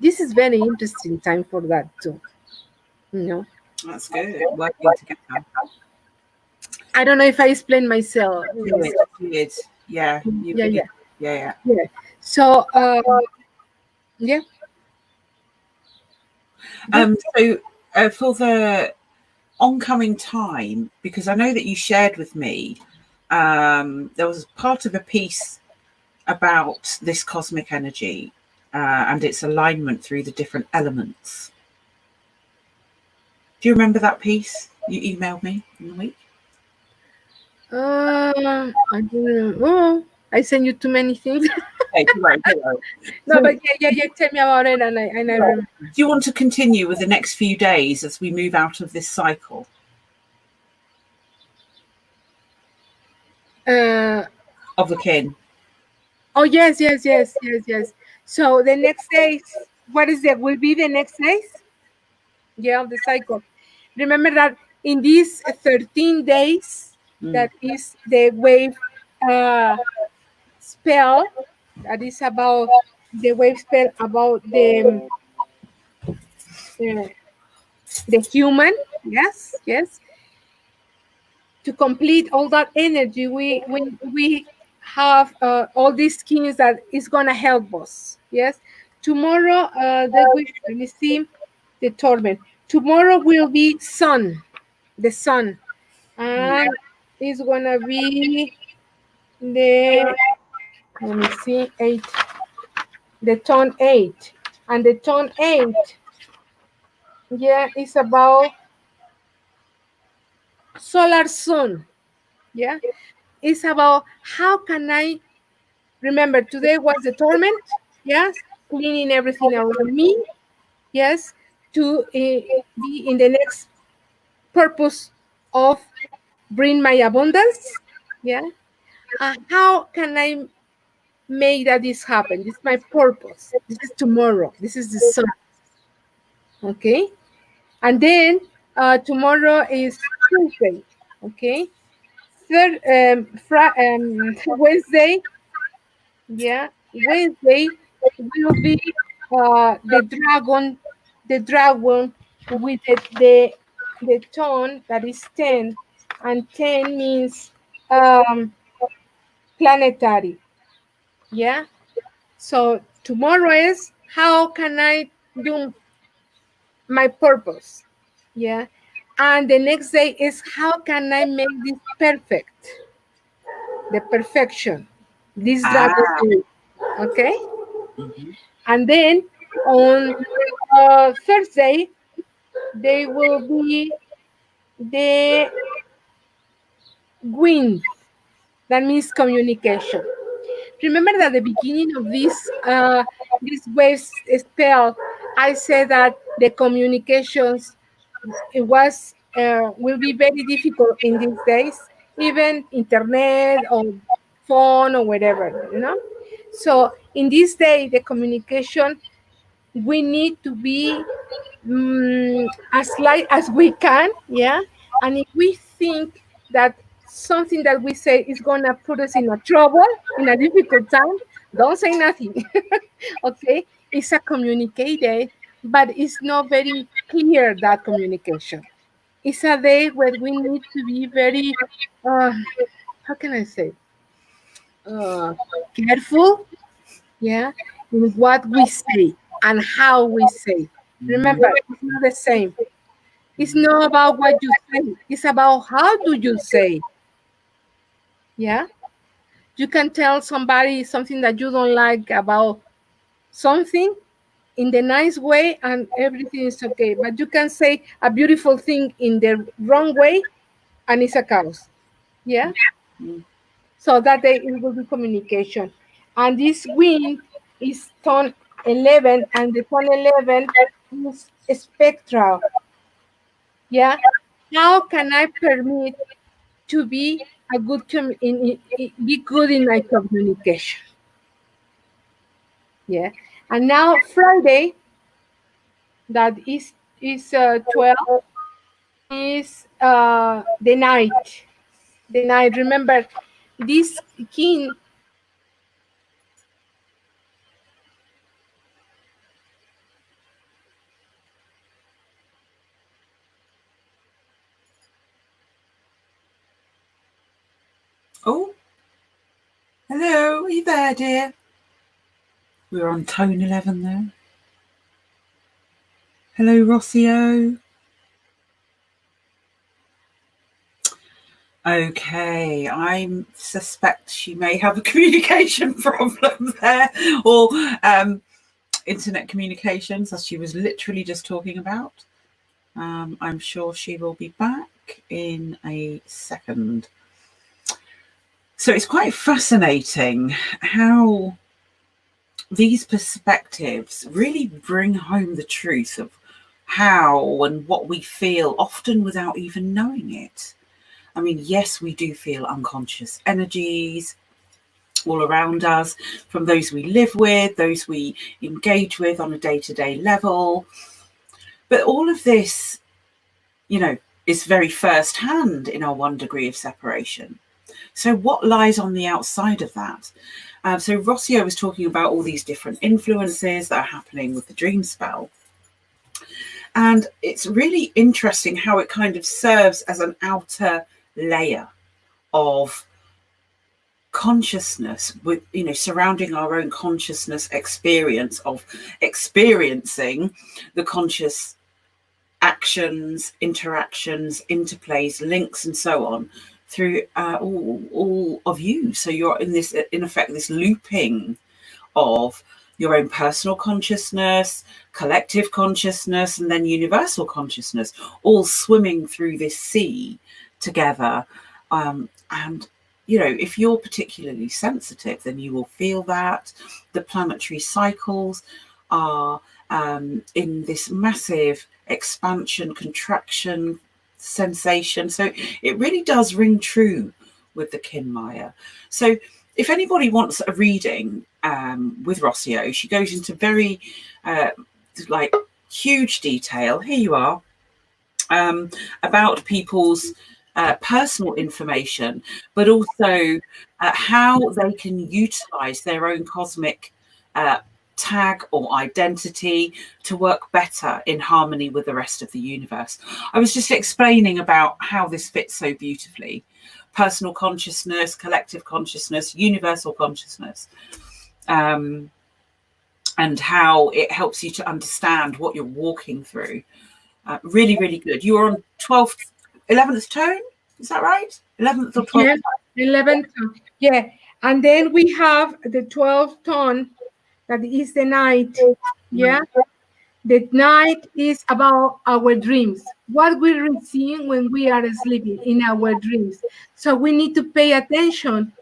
This is very interesting time for that too, you know. That's good. Working together. I don't know if I explained myself. You did. Yeah. You Yeah, did. yeah, Yeah. yeah. So yeah. So for the oncoming time, because I know that you shared with me, there was part of a piece about this cosmic energy and its alignment through the different elements. Do you remember that piece you emailed me in the week? I don't know. Oh, I sent you too many things. Okay, right. No, but yeah. Tell me about it, and I remember. Do you want to continue with the next few days as we move out of this cycle of the kin? Oh yes. So the next days, what is that? Will be the next days? Yeah, of the cycle. Remember that in these 13 days, that is the wave spell. That is about the wave spell about the human. Yes. To complete all that energy, we have all these skins that is gonna help us. Yes. Tomorrow, let me see the torment. Tomorrow will be the sun, and it's gonna be the, let me see, 8, the tone 8, and the tone 8, yeah, it's about solar sun. Yeah, it's about how can I remember today was the torment. Yes, cleaning everything around me. Yes, to be in the next purpose of bring my abundance. Yeah, how can I make that this happen? This is my purpose. This is tomorrow. This is the sun. Okay, and then tomorrow is Tuesday. Okay, Wednesday, yeah, Wednesday will be the dragon with the tone that is 10, and 10 means planetary. Yeah. So tomorrow is how can I do my purpose? Yeah. And the next day is how can I make this perfect? The perfection. This dragon. Okay. And then on Thursday, they will be the wind. That means communication. Remember that at the beginning of this wave spell, I said that the communications it was will be very difficult in these days, even internet or phone or whatever, you know. So in this day, the communication we need to be as light as we can, yeah. And if we think that something that we say is gonna put us in a trouble, in a difficult time, don't say nothing. Okay, it's a communicated, but it's not very clear that communication. It's a day where we need to be very, how can I say, uh, careful, yeah, in what we say and how we say. Remember, it's not the same. It's not about what you say. It's about how do you say. Yeah. You can tell somebody something that you don't like about something in the nice way and everything is okay. But you can say a beautiful thing in the wrong way and it's a chaos. Yeah. So that day it will be communication. And this wind is tone 11 and the tone 11 is spectral. Yeah. How can I permit to be a good be good in my communication? Yeah. And now Friday, that is 12, is the night. The night. Remember, this king. Oh, hello, are you there, dear? We're on tone 11 there. Hello, Rocio. Okay, I suspect she may have a communication problem there, or internet communications, as she was literally just talking about. I'm sure she will be back in a second. So it's quite fascinating how these perspectives really bring home the truth of how and what we feel, often without even knowing it. I mean, yes, we do feel unconscious energies all around us, from those we live with, those we engage with on a day-to-day level. But all of this, you know, is very first-hand in our 1 degree of separation. So what lies on the outside of that? So Rocio was talking about all these different influences that are happening with the dream spell. And it's really interesting how it kind of serves as an outer layer of consciousness, with, you know, surrounding our own consciousness experience of experiencing the conscious actions, interactions, interplays, links, and so on through all of you. So you're in this, in effect, this looping of your own personal consciousness, collective consciousness, and then universal consciousness, all swimming through this sea together. And, you know, if you're particularly sensitive, then you will feel that the planetary cycles are in this massive expansion, contraction sensation. So it really does ring true with the Kinmaya. So if anybody wants a reading with Rocio, she goes into very like huge detail. Here you are, about people's personal information, but also how they can utilize their own cosmic tag or identity to work better in harmony with the rest of the universe. I was just explaining about how this fits so beautifully. Personal consciousness, collective consciousness, universal consciousness, and how it helps you to understand what you're walking through. Really, really good. You were on 11th tone, is that right? 11th or 12th? Yeah, 11th tone. Yeah, and then we have the 12th tone, that is the night. Yeah, the night is about our dreams, what we receive when we are sleeping in our dreams. So we need to pay attention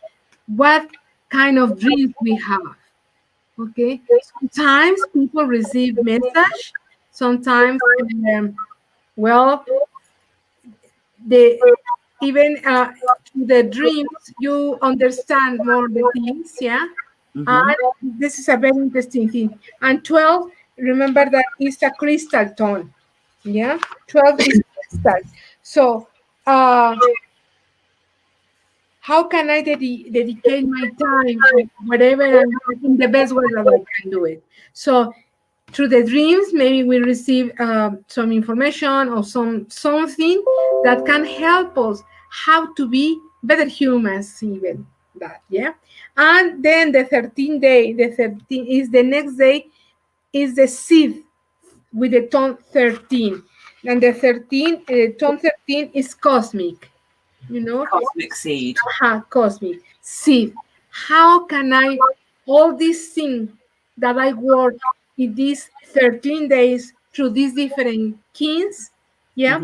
what kind of dreams we have. Okay, sometimes people receive message, sometimes well, the even the dreams you understand more the things. Yeah. And this is a very interesting thing. And 12, remember that is a crystal tone. Yeah, 12 is crystal. So how can I dedicate my time or whatever in the best way that I can do it? So through the dreams, maybe we receive some information or something that can help us how to be better humans, even that. Yeah. And then the 13th day, the 13th is the next day, is the seed with the tone 13. And the 13, tone 13 is cosmic, Cosmic seed. Cosmic seed. How can I, all these things that I work in these 13 days through these different kings, yeah,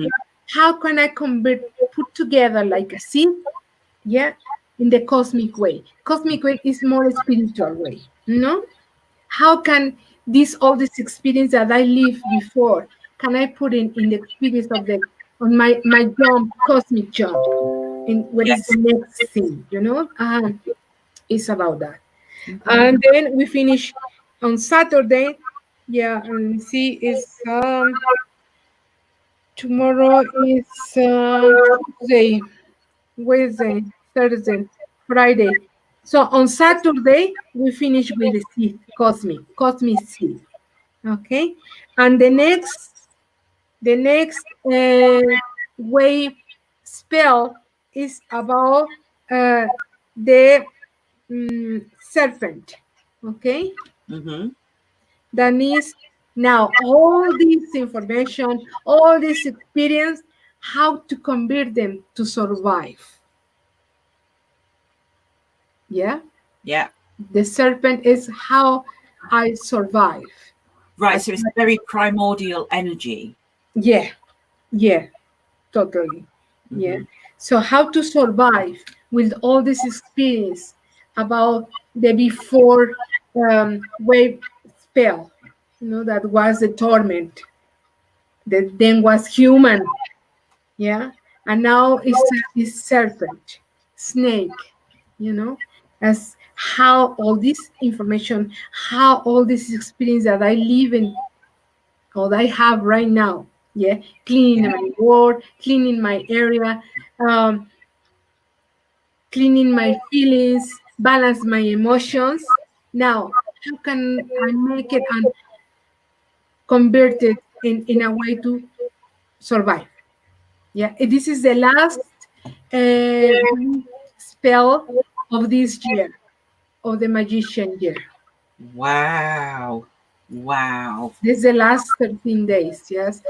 how can I put together like a seed, yeah, in the cosmic way? Cosmic way is more spiritual way, How can all this experience that I lived before, can I put in the experience of on my jump, cosmic jump? In what is the next thing, it's about that. And then we finish on Saturday. Yeah, and see, it's tomorrow is Tuesday, Wednesday, Thursday, Friday. So on Saturday we finish with the seed, cosmic seed. Okay, and the next wave spell is about the serpent. Okay, that means now all this information, all this experience, how to convert them to survive. Yeah. The serpent is how I survive. Right, so it's a very primordial energy. Yeah, totally. Yeah. So how to survive with all this experience about the before wave spell, that was the torment, that then was human, yeah, and now it's serpent, snake, as how all this information, how all this experience that I live in, or that I have right now, yeah, cleaning my world, cleaning my area, cleaning my feelings, balance my emotions. Now, how can I make it and convert it in a way to survive? Yeah, this is the last spell of this year, of the magician year. Wow. This is the last 13 days, yes.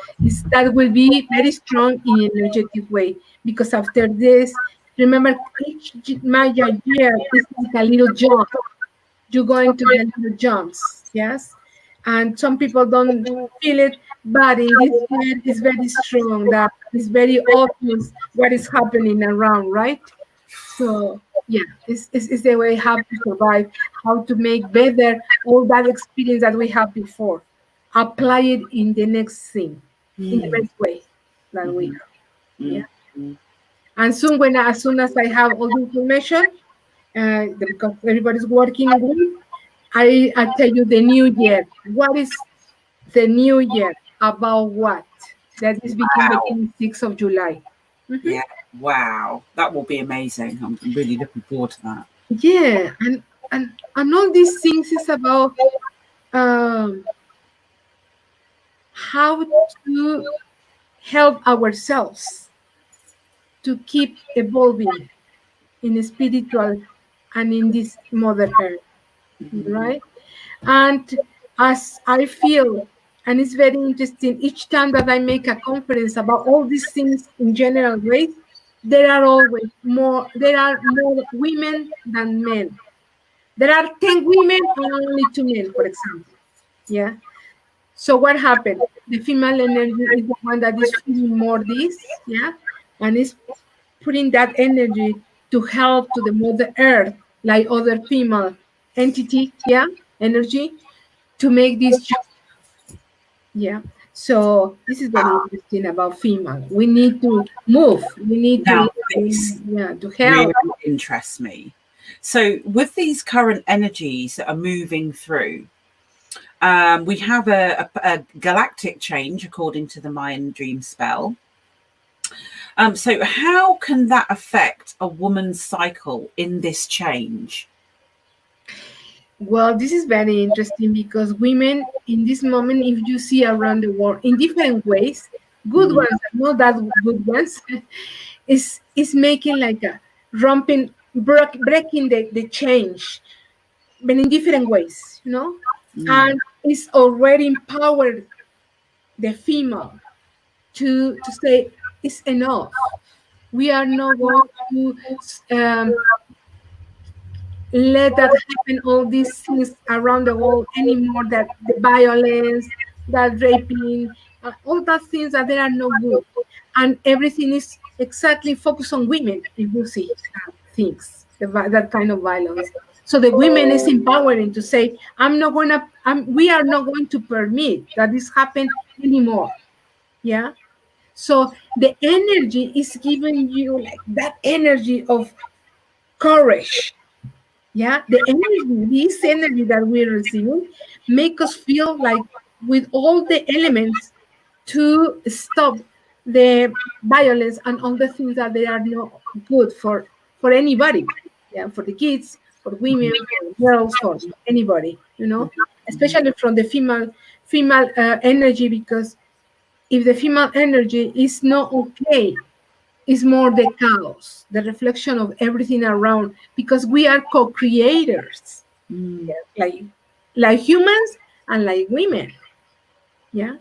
That will be very strong in an energetic way, because after this, remember, each Maya year is like a little jump. You go into the little jumps, yes? And some people don't feel it, but in this year it's very strong, that it's very obvious what is happening around, right? So yeah, it's the way how to survive, how to make better all that experience that we have before, apply it in the next thing, in the best way that we have. Yeah. And soon, as soon as I have all the information, because everybody's working with, I tell you the new year. What is the new year about? What? That is between the 26th of July. Wow, that will be amazing. I'm really looking forward to that. Yeah, and all these things is about um, how to help ourselves to keep evolving in spiritual and in this Mother Earth, right? And as I feel, and it's very interesting, each time that I make a conference about all these things in general ways, there are more women than men. There are 10 women and only 2 men, for example. Yeah. So what happened? The female energy is the one that is feeling more this, yeah, and is putting that energy to help to the Mother Earth, like other female entity, yeah, energy, to make this change. Yeah. So this is very interesting about female. We need to move. We need Now, to, this yeah, to really help. interests me. So, with these current energies that are moving through, we have a galactic change according to the Mayan dream spell. So, how can that affect a woman's cycle in this change? Well, this is very interesting because women in this moment, if you see around the world in different ways, good Mm, ones, not that good ones, is making like a romping, breaking the change, but in different ways, mm, and it's already empowered the female to say it's enough. We are not going to um, let that happen, all these things around the world anymore, that the violence, that raping, all that things that they are no good. And everything is exactly focused on women, if you see things, that kind of violence. So the women is empowering to say, we are not going to permit that this happen anymore. Yeah. So the energy is giving you like that energy of courage. Yeah, the energy, this energy that we're receiving, make us feel like with all the elements to stop the violence and all the things that they are not good for anybody. Yeah, for the kids, for women, for girls, for anybody. Especially from the female energy, because if the female energy is not okay, is more the chaos, the reflection of everything around, because we are co-creators, mm, like humans and like women. Yeah.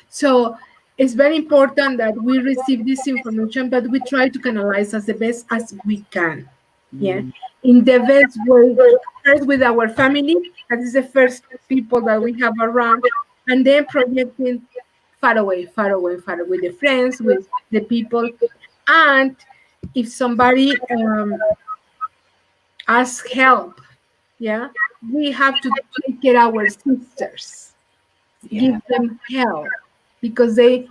So it's very important that we receive this information, but we try to canalize as the best as we can. Yeah. mm, In the best way, first with our family, that is the first people that we have around, and then projecting far away, far away, far away, with the friends, with the people. And if somebody asks help, yeah, we have to take care of our sisters, give yeah. them help, because the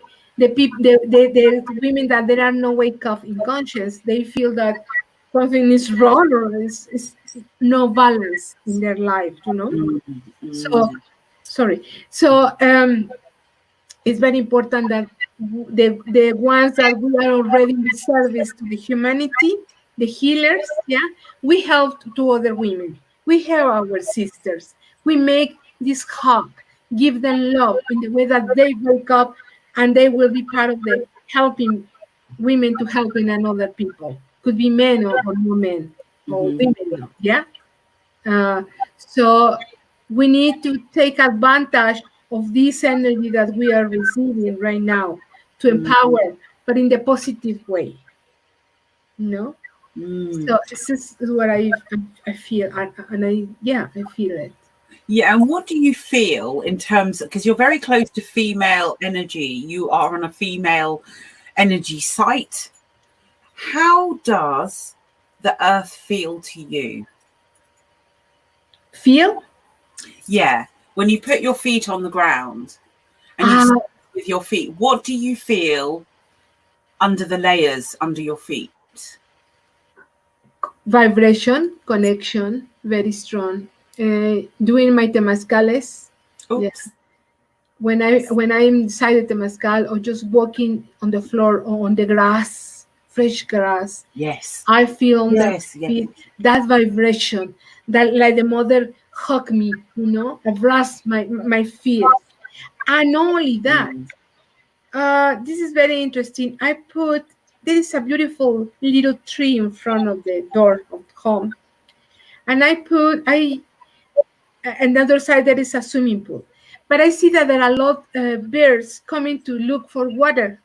women that there are no wake up in conscience, they feel that something is wrong, or is no balance in their life. Mm, So mm, sorry. So it's very important that the ones that we are already in the service to the humanity, the healers, yeah, we help to other women. We help our sisters. We make this hug, give them love in the way that they wake up, and they will be part of the helping women to helping another people. Could be men or no men or mhm, women, yeah. Uh, so we need to take advantage of this energy that we are receiving right now to mm, empower, but in the positive way. mm. So this is what I feel, and I feel it. Yeah, and what do you feel in terms of, because you're very close to female energy, you are on a female energy site. How does the earth feel to you? Feel? Yeah, when you put your feet on the ground and you uh, start with your feet, what do you feel under the layers under your feet? Vibration, connection, very strong. Doing my temazcales, yeah. Oops. When I'm inside the temazcal, or just walking on the floor or on the grass, fresh grass. Yes. I feel Yes. that vibration, that like the mother hug me, rest my feet. And not only that, this is very interesting. There is a beautiful little tree in front of the door of the home. And another side there is a swimming pool. But I see that there are a lot of birds coming to look for water.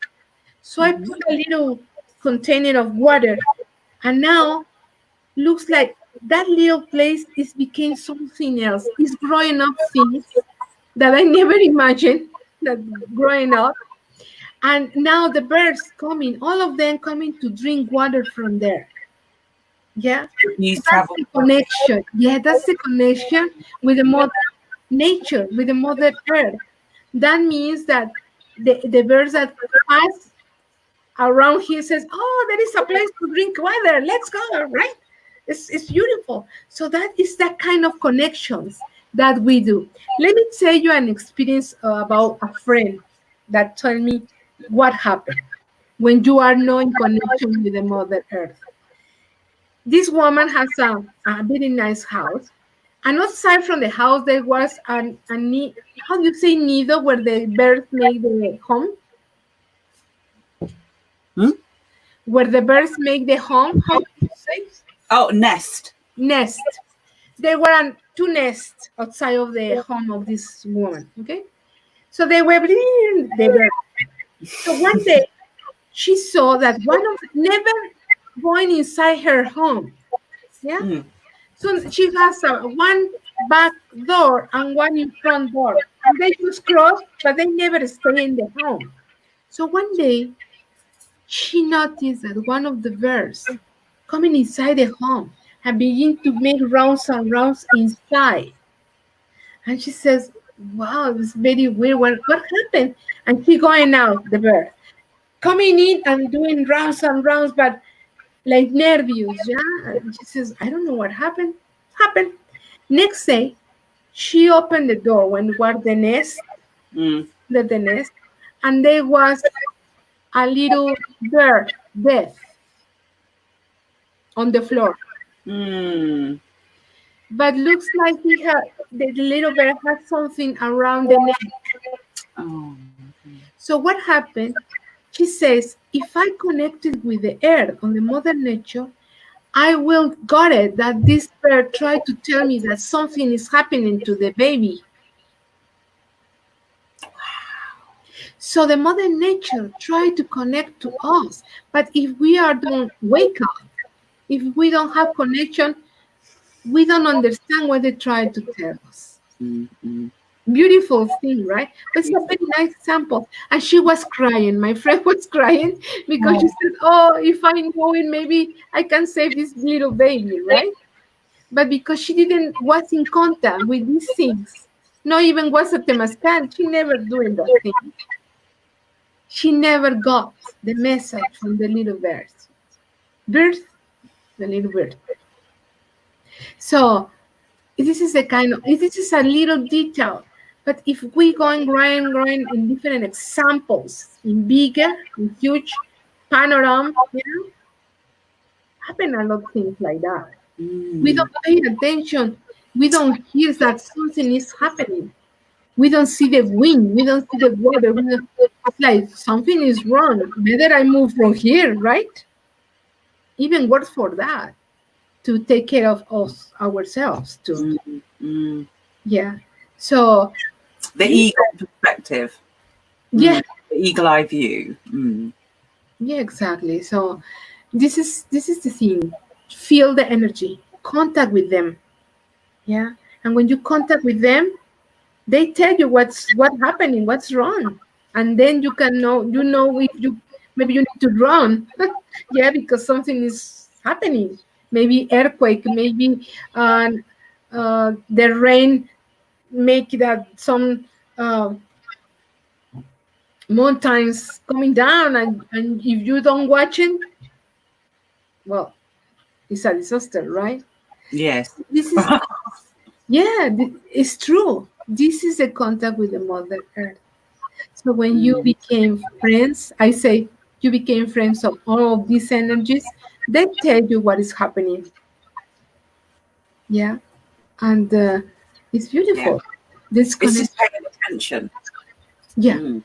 So I put a little container of water. And now looks like that little place became something else. It's growing up things that I never imagined that growing up. And now the birds coming, all of them coming to drink water from there. Yeah, that's the connection. Yeah, that's the connection with the mother nature, with the mother earth. That means that the birds that pass around here says, oh, there is a place to drink water. Let's go, right? It's beautiful. So that is that kind of connections that we do. Let me tell you an experience about a friend that told me what happened when you are not in connection with the Mother Earth. This woman has a very nice house. And outside from the house, there was how do you say nido, where the birds make the home? Where the birds make the home, how do you say? Oh, nest. Nest. There were two nests outside of the home of this woman, okay? So they were breeding the birds. So one day, she saw that one of never going inside her home, yeah? So she has one back door and one in front door. And they just cross, but they never stay in the home. So one day, she noticed that one of the birds coming inside the home and begin to make rounds and rounds inside. And she says, wow, it's very weird. What happened? And she going out, the bird, coming in and doing rounds and rounds, but like nervous, yeah? And she says, I don't know what happened. Next day, she opened the door when was the nest, the nest, and there was a little bird dead on the floor. But looks like the little bird had something around the neck. So what happened? She says, if I connected with the earth on the Mother Nature, I will got it that this bird tried to tell me that something is happening to the baby. So the Mother Nature tried to connect to us. But if we don't wake up, if we don't have connection, we don't understand what they try to tell us. Beautiful thing, right? But it's a very nice example. And she was crying. My friend was crying because she said, oh, if I know it, maybe I can save this little baby, right? But because she was in contact with these things, not even was a Temazcal, she never doing those things. She never got the message from the little birds. The little bird. So this is a little detail. But if we going in different examples, in bigger, in huge panorama, happen a lot of things like that. We don't pay attention. We don't hear that something is happening. We don't see the wind. We don't see the water. It's like something is wrong. Better I move from here, right? Even worse for that, to take care of us ourselves too. Yeah. So the eagle perspective. Yeah. The eagle eye view. Yeah, exactly. So this is the thing. Feel the energy. Contact with them. Yeah. And when you contact with them, they tell you what's happening, what's wrong. And then you can know, if maybe you need to run. Yeah, because something is happening. Maybe earthquake, maybe the rain make that some mountains coming down, and if you don't watch it, well, it's a disaster, right? Yes. This is it's true. This is a contact with the Mother Earth. So when you became friends, I say you became friends of all of these energies, they tell you what is happening. Yeah. And it's beautiful. This It's just connection. paying attention. Yeah.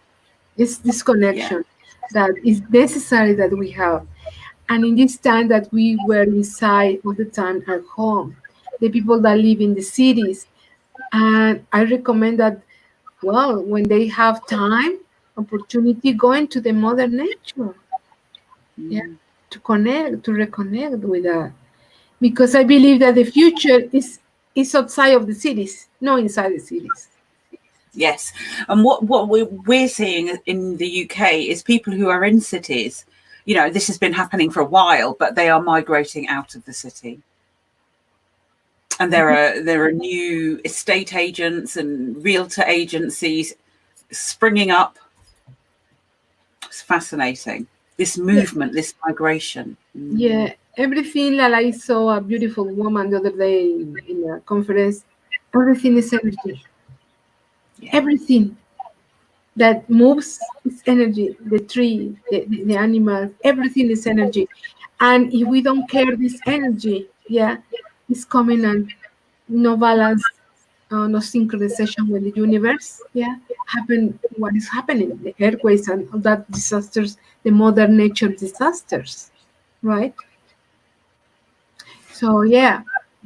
It's this connection that is necessary that we have. And in this time that we were inside all the time at home, the people that live in the cities, and I recommend that, well, when they have time, opportunity, go into the mother nature. Yeah. To connect, to reconnect with that. Because I believe that the future is outside of the cities, not inside the cities. Yes, and what we're seeing in the UK is people who are in cities. You know, this has been happening for a while, but they are migrating out of the city. And there are new estate agents and realtor agencies springing up. It's fascinating. This movement, this migration. Yeah, everything that I saw a beautiful woman the other day in a conference, everything is energy. Yeah. Everything that moves is energy. The tree, the animals, everything is energy. And if we don't care this energy, it's coming and no balance, no synchronization with the universe. Happen what is happening, the earthquakes and all that disasters, the mother nature disasters, right? So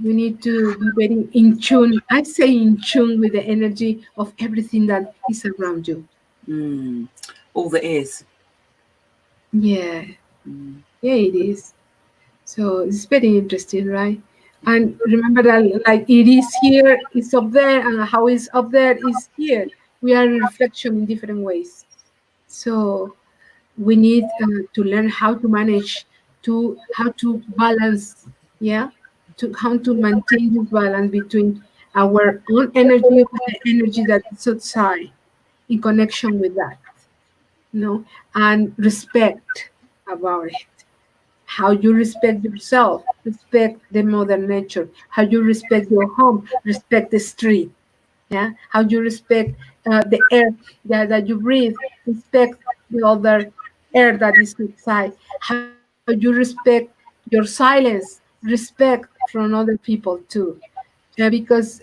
we need to be very in tune. I say in tune with the energy of everything that is around you. All that is. Yeah, it is. So it's very interesting, right? And remember that, like, it is here, it's up there, and how it's up there is here. We are in reflection in different ways. So we need to learn how to manage, how to balance, to how to maintain this balance between our own energy and the energy that is outside, in connection with that, and respect about it. How you respect yourself, respect the mother nature. How you respect your home, respect the street. How you respect the air that you breathe, respect the other air that is outside. How you respect your silence, respect from other people too. Because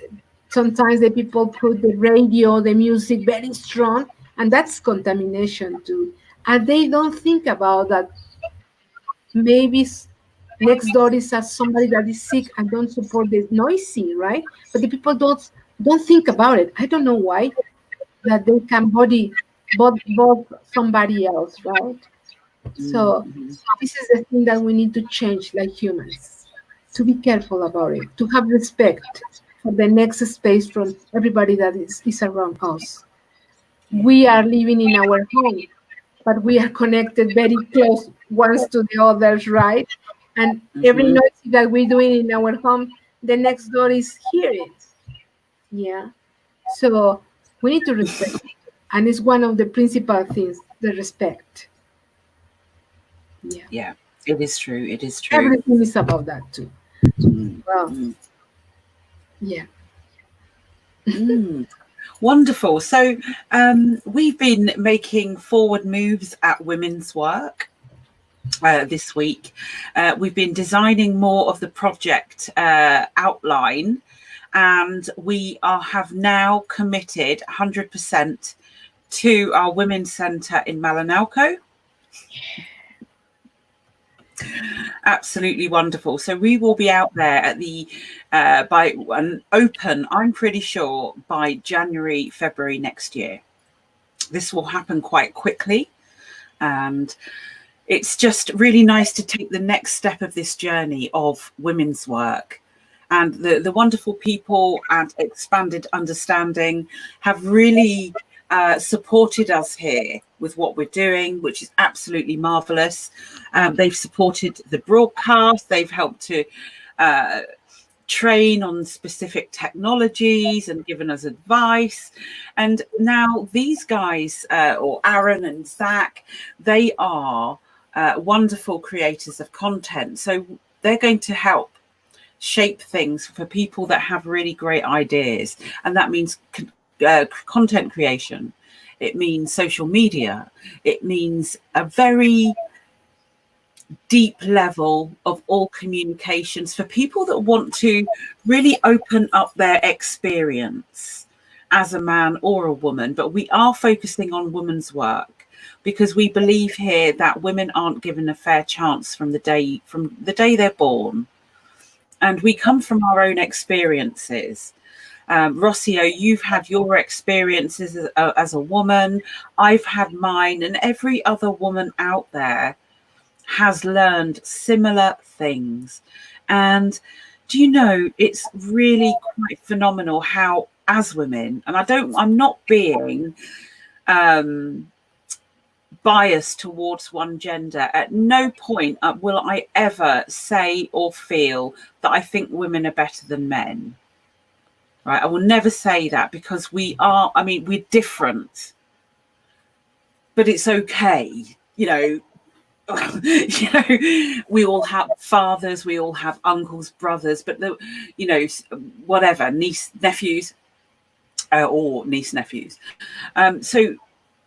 sometimes the people put the radio, the music very strong, and that's contamination too. And they don't think about that. Maybe next door is somebody that is sick and don't support the noisy, right? But the people don't think about it. I don't know why, that they can both somebody else, right? So this is the thing that we need to change, like humans, to be careful about it, to have respect for the next space from everybody that is around us. We are living in our home, but we are connected very close ones to the others, right? And every noise that we're doing in our home, the next door is hearing. So we need to respect. And it's one of the principal things, the respect. Yeah, it is true. It is true. Everything is about that too. Well, yeah. Wonderful. So we've been making forward moves at women's work this week. We've been designing more of the project outline, and we have now committed 100% to our Women's Centre in Malinalco. Absolutely wonderful. So we will be out there at the by an open, I'm pretty sure, by January, February next year. This will happen quite quickly, and it's just really nice to take the next step of this journey of women's work. And the wonderful people at Expanded Understanding have really supported us here with what we're doing, which is absolutely marvelous. They've supported the broadcast. They've helped to train on specific technologies and given us advice. And now these guys, or Aaron and Zach, they are wonderful creators of content. So they're going to help shape things for people that have really great ideas. And that means content creation. It means social media. It means a very deep level of all communications for people that want to really open up their experience as a man or a woman. But we are focusing on women's work because we believe here that women aren't given a fair chance from the day they're born. And we come from our own experiences. Rocio, you've had your experiences as a woman. I've had mine, and every other woman out there has learned similar things. And do you know, it's really quite phenomenal how, as women, and I'm not being biased towards one gender. At no point will I ever say or feel that I think women are better than men. Right? I will never say that, because we're different, but it's okay. We all have fathers, we all have uncles, brothers, but whatever, nephews, or niece nephews. So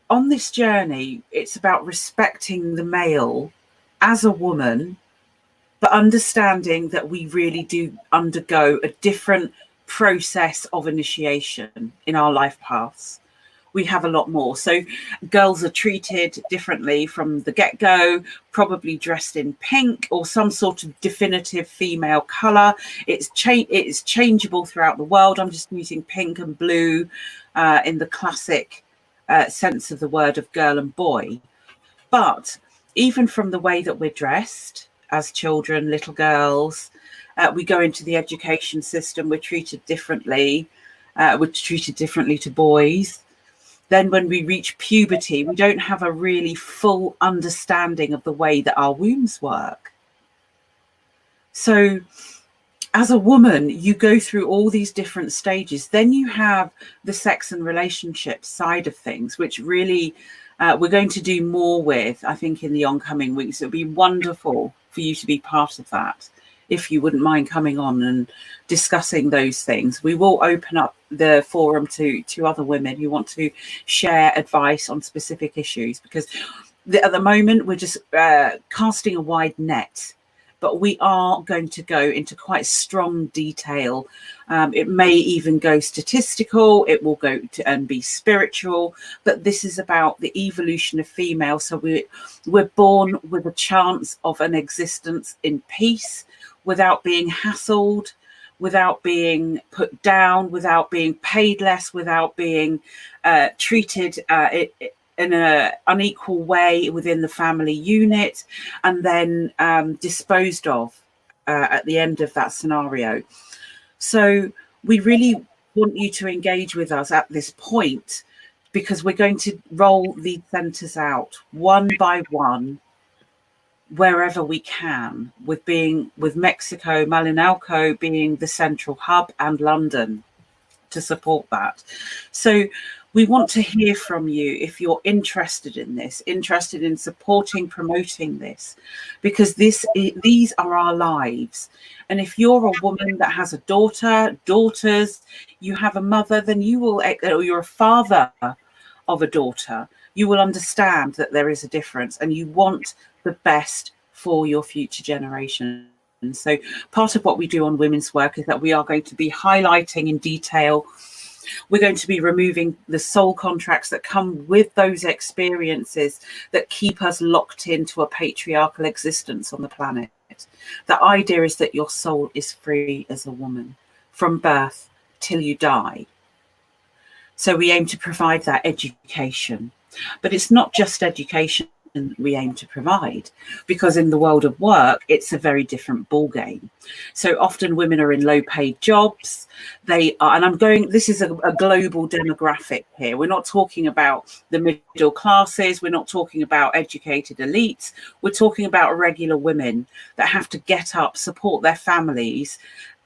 on this journey, it's about respecting the male as a woman, but understanding that we really do undergo a different process of initiation in our life paths. We have a lot more. So girls are treated differently from the get-go, probably dressed in pink or some sort of definitive female color. It's changeable throughout the world. I'm just using pink and blue in the classic sense of the word of girl and boy. But even from the way that we're dressed as children, little girls, we go into the education system, we're treated differently. We're treated differently to boys. Then when we reach puberty, we don't have a really full understanding of the way that our wombs work. So as a woman, you go through all these different stages. Then you have the sex and relationship side of things, which really we're going to do more with, I think, in the oncoming weeks. It would be wonderful for you to be part of that, if you wouldn't mind coming on and discussing those things. We will open up the forum to other women who want to share advice on specific issues, because at the moment we're just casting a wide net, but we are going to go into quite strong detail. It may even go statistical, it will go to and be spiritual, but this is about the evolution of female. So we're born with a chance of an existence in peace, without being hassled, without being put down, without being paid less, without being treated in an unequal way within the family unit, and then disposed of at the end of that scenario. So we really want you to engage with us at this point, because we're going to roll these centres out one by one, wherever we can, with Mexico, Malinalco being the central hub, and London to support that. So we want to hear from you if you're interested in this, interested in supporting, promoting this, because these are our lives. And if you're a woman that has a daughters, you have a mother, then or you're a father of a daughter, you will understand that there is a difference, and you want the best for your future generation. And so part of what we do on women's work is that we are going to be highlighting in detail. We're going to be removing the soul contracts that come with those experiences that keep us locked into a patriarchal existence on the planet. The idea is that your soul is free as a woman from birth till you die. So we aim to provide that education. But it's not just education we aim to provide, because in the world of work, it's a very different ball game. So often women are in low paid jobs. They are, and this is a global demographic here. We're not talking about the middle classes. We're not talking about educated elites. We're talking about regular women that have to get up, support their families,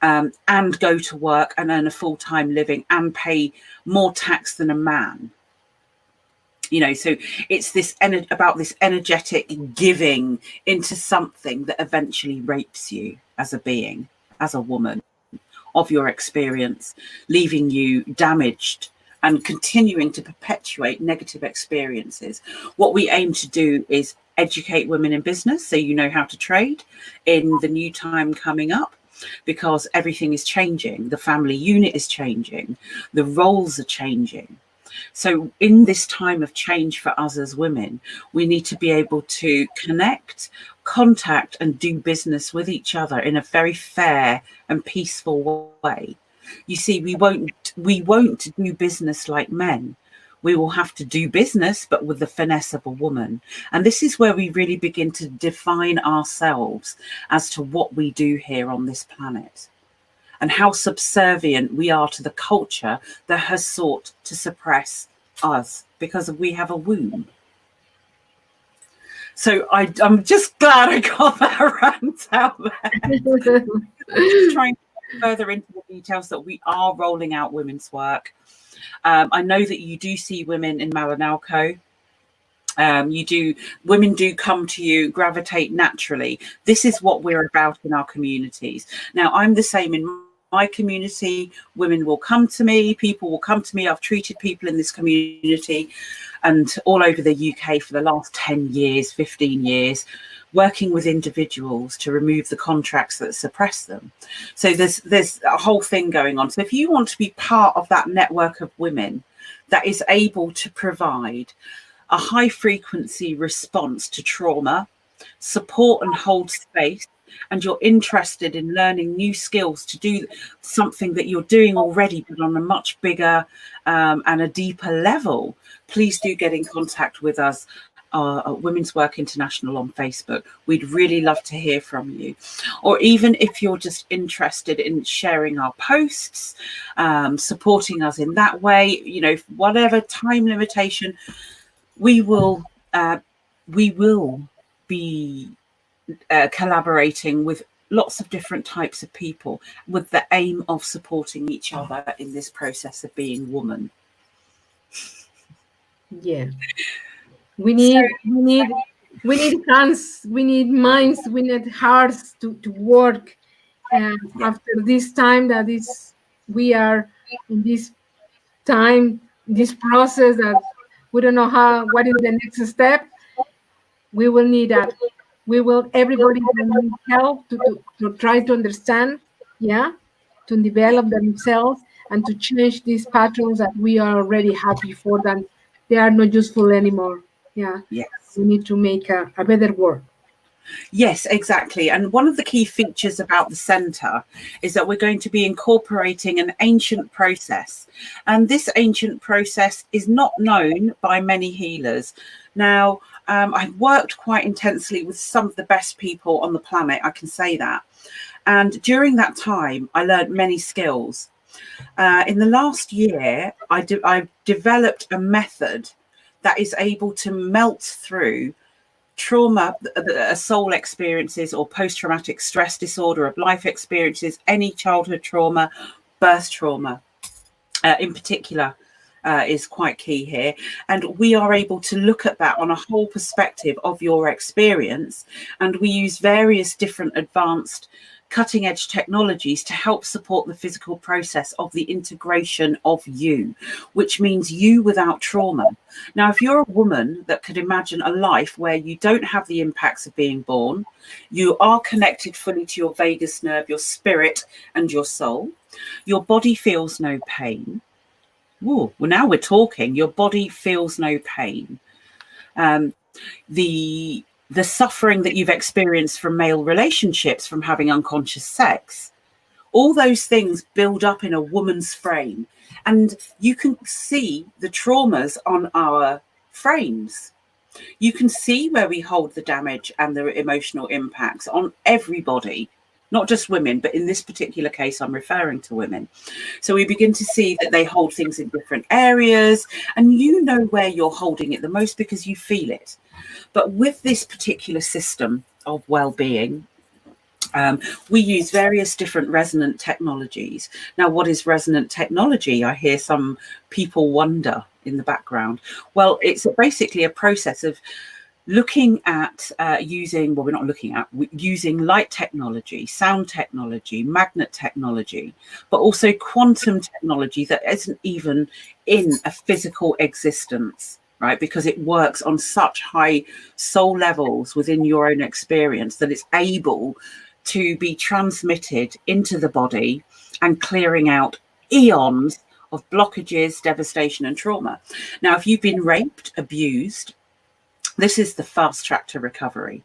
and go to work and earn a full-time living and pay more tax than a man. So it's about this energetic giving into something that eventually rapes you as a being, as a woman, of your experience, leaving you damaged and continuing to perpetuate negative experiences. What we aim to do is educate women in business so you know how to trade in the new time coming up, because everything is changing. The family unit is changing. The roles are changing. So in this time of change for us as women, we need to be able to connect, contact, and do business with each other in a very fair and peaceful way. You see, we won't do business like men. We will have to do business, but with the finesse of a woman. And this is where we really begin to define ourselves as to what we do here on this planet, and how subservient we are to the culture that has sought to suppress us because we have a womb. So I'm just glad I got that rant out there. Just trying to go further into the details that we are rolling out women's work. I know that you do see women in Malinalco. Women do come to you, gravitate naturally. This is what we're about in our communities. Now, I'm the same in my community. Women will come to me, people will come to me. I've treated people in this community and all over the UK for the last 10 years, 15 years, working with individuals to remove the contracts that suppress them. So there's a whole thing going on. So if you want to be part of that network of women that is able to provide a high frequency response to trauma, support and hold space, and you're interested in learning new skills to do something that you're doing already, but on a much bigger and a deeper level, please do get in contact with us, Women's Work International on Facebook. We'd really love to hear from you. Or even if you're just interested in sharing our posts, supporting us in that way, you know, whatever time limitation, we will be collaborating with lots of different types of people with the aim of supporting each other in this process of being woman. Yeah. We need hands, we need minds, we need hearts to work. And after this time that is, we are in this time, this process that we don't know what is the next step. We will need that. Everybody will need help to try to understand, to develop themselves and to change these patterns that we are already have before, that they are not useful anymore. Yeah. Yes. We need to make a better world. Yes, exactly. And one of the key features about the centre is that we're going to be incorporating an ancient process. And this ancient process is not known by many healers. Now, I've worked quite intensely with some of the best people on the planet, I can say that. And during that time, I learned many skills. In the last year, I've developed a method that is able to melt through trauma, a soul experiences, or post-traumatic stress disorder of life experiences, any childhood trauma, birth trauma in particular is quite key here. And we are able to look at that on a whole perspective of your experience. And we use various different advanced cutting edge technologies to help support the physical process of the integration of you, which means you without trauma. Now, if you're a woman that could imagine a life where you don't have the impacts of being born, you are connected fully to your vagus nerve, your spirit and your soul, your body feels no pain. Ooh, well, now we're talking. Your body feels no pain. The suffering that you've experienced from male relationships, from having unconscious sex, all those things build up in a woman's frame. And you can see the traumas on our frames. You can see where we hold the damage and the emotional impacts on everybody, not just women, but in this particular case, I'm referring to women. So we begin to see that they hold things in different areas, and you know where you're holding it the most because you feel it. But with this particular system of well-being, we use various different resonant technologies. Now, what is resonant technology? I hear some people wonder in the background. Well, it's basically a process of looking at using light technology, sound technology, magnet technology, but also quantum technology that isn't even in a physical existence, right? Because it works on such high soul levels within your own experience that it's able to be transmitted into the body and clearing out eons of blockages, devastation, and trauma. Now, if you've been raped, abused, this is the fast track to recovery.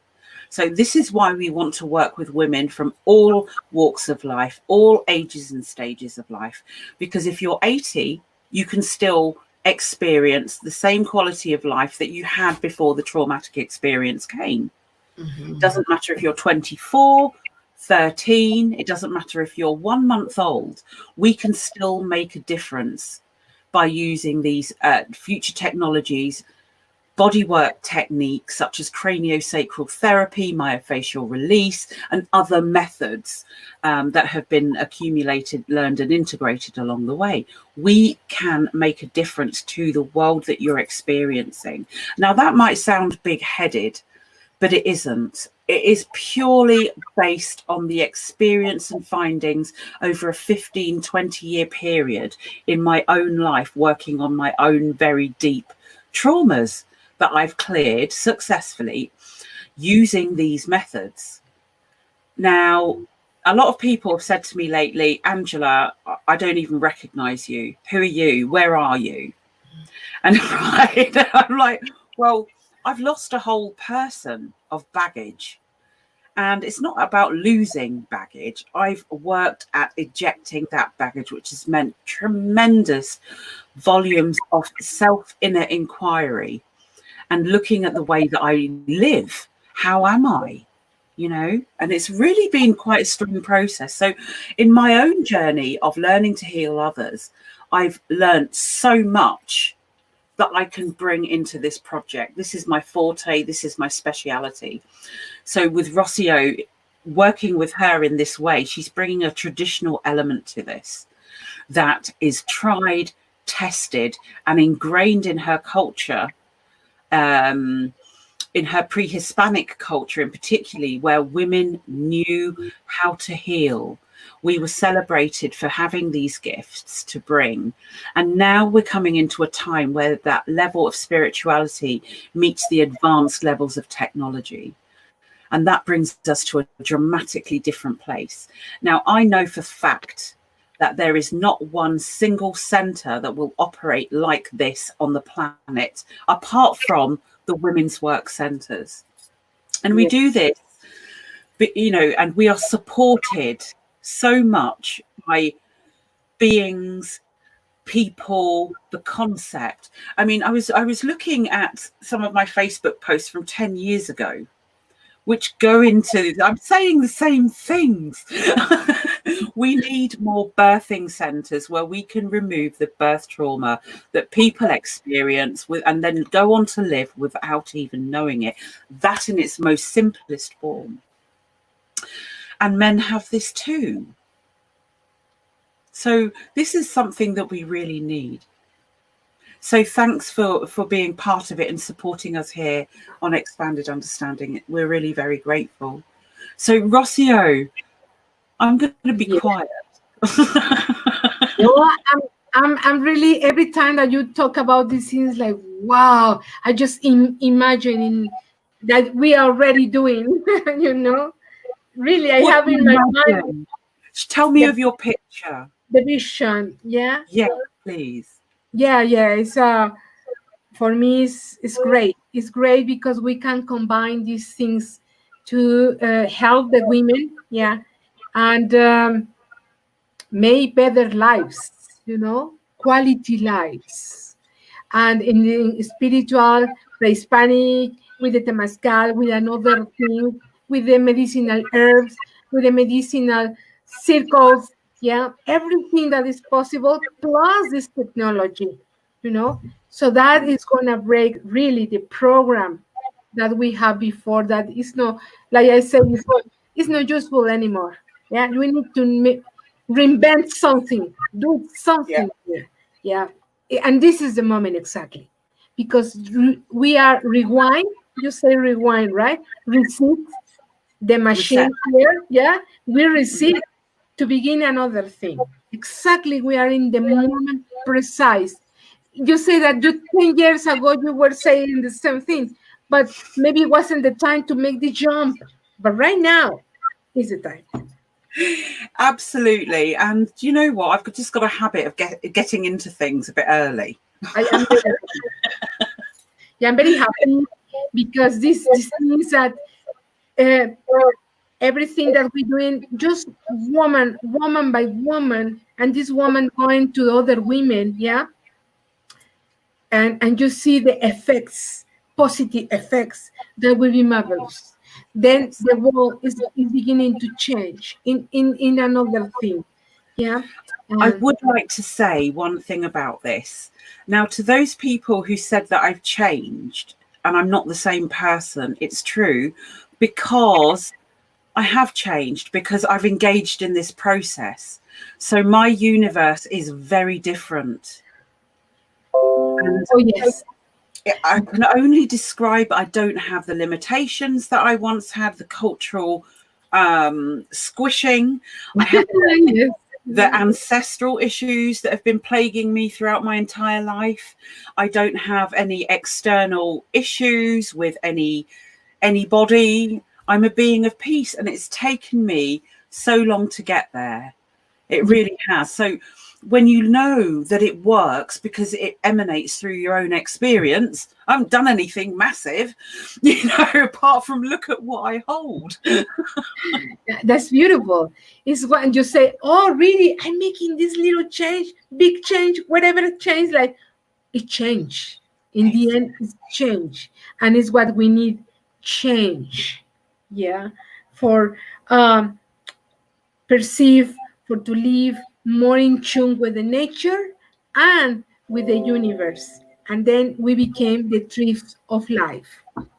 So this is why we want to work with women from all walks of life, all ages and stages of life, because if you're 80, you can still experience the same quality of life that you had before the traumatic experience came. Mm-hmm. It doesn't matter if you're 24, 13, it doesn't matter if you're 1 month old, we can still make a difference by using these future technologies, bodywork techniques such as craniosacral therapy, myofascial release, and other methods that have been accumulated, learned, and integrated along the way. We can make a difference to the world that you're experiencing. Now, that might sound big-headed, but it isn't. It is purely based on the experience and findings over a 15, 20-year period in my own life, working on my own very deep traumas that I've cleared successfully using these methods. Now, a lot of people have said to me lately, Angela, I don't even recognize you. Who are you? Where are you? And I'm like, well, I've lost a whole person of baggage. And it's not about losing baggage. I've worked at ejecting that baggage, which has meant tremendous volumes of self-inner inquiry and looking at the way that I live. How am I? You know, and it's really been quite a strong process. So in my own journey of learning to heal others, I've learned so much that I can bring into this project. This is my forte. This is my speciality. So with Rocio, working with her in this way, she's bringing a traditional element to this that is tried, tested, and ingrained in her culture, in her pre-Hispanic culture in particularly, where women knew how to heal. We were celebrated for having these gifts to bring. And now we're coming into a time where that level of spirituality meets the advanced levels of technology. And that brings us to a dramatically different place. Now, I know for fact that there is not one single center that will operate like this on the planet, apart from the women's work centers. And we do this, but, you know, and we are supported so much by beings, people, the concept. I mean, I was looking at some of my Facebook posts from 10 years ago, which go into, I'm saying the same things. We need more birthing centers where we can remove the birth trauma that people experience with, and then go on to live without even knowing it. That in its most simplest form. And men have this too. So this is something that we really need. So thanks for being part of it and supporting us here on Expanded Understanding. We're really very grateful. So Rocio, I'm going to be quiet. No, I'm really, every time that you talk about these things, like, wow, I just imagine that we are already doing, you know, really, I have in my mind. Tell me of your picture. The vision, yeah? Yeah, please. Yeah, it's for me it's great. It's great because we can combine these things to help the women, yeah, and make better lives, you know, quality lives. And in the spiritual, the Hispanic, with the Temazcal, with another thing, with the medicinal herbs, with the medicinal circles, yeah, everything that is possible, plus this technology, you know. So that is going to break really the program that we have before, that is not, like I said before, it's not useful anymore. Yeah, we need to reinvent something, do something here. Yeah, and this is the moment exactly, because we are rewind you say rewind, right? Reset the machine here. Yeah, we reset to begin another thing. Exactly, we are in the moment precise. You say that you 10 years ago you were saying the same thing, but maybe it wasn't the time to make the jump. But right now is the time. Absolutely. And you know what? I've just got a habit of getting into things a bit early. I am very happy. Yeah, I'm very happy because this means that everything that we're doing, just woman by woman, and this woman going to other women, yeah, and you see the effects, positive effects, that will be marvelous. Then the world is beginning to change in another thing. Yeah. I would like to say one thing about this. Now, to those people who said that I've changed and I'm not the same person, it's true, because I have changed, because I've engaged in this process. So my universe is very different. And oh, yes. I can only describe, I don't have the limitations that I once had, the cultural squishing. I have the ancestral issues that have been plaguing me throughout my entire life. I don't have any external issues with anybody. I'm a being of peace, and it's taken me so long to get there. It really has. So when you know that it works because it emanates through your own experience, I haven't done anything massive, apart from look at what I hold. That's beautiful. It's when you say, oh, really? I'm making this little change, big change, whatever change, like it changed. In the end, it's change. And it's what we need, change. Yeah. For perceive, for to live more in tune with the nature and with the universe. And then we became the trees of life,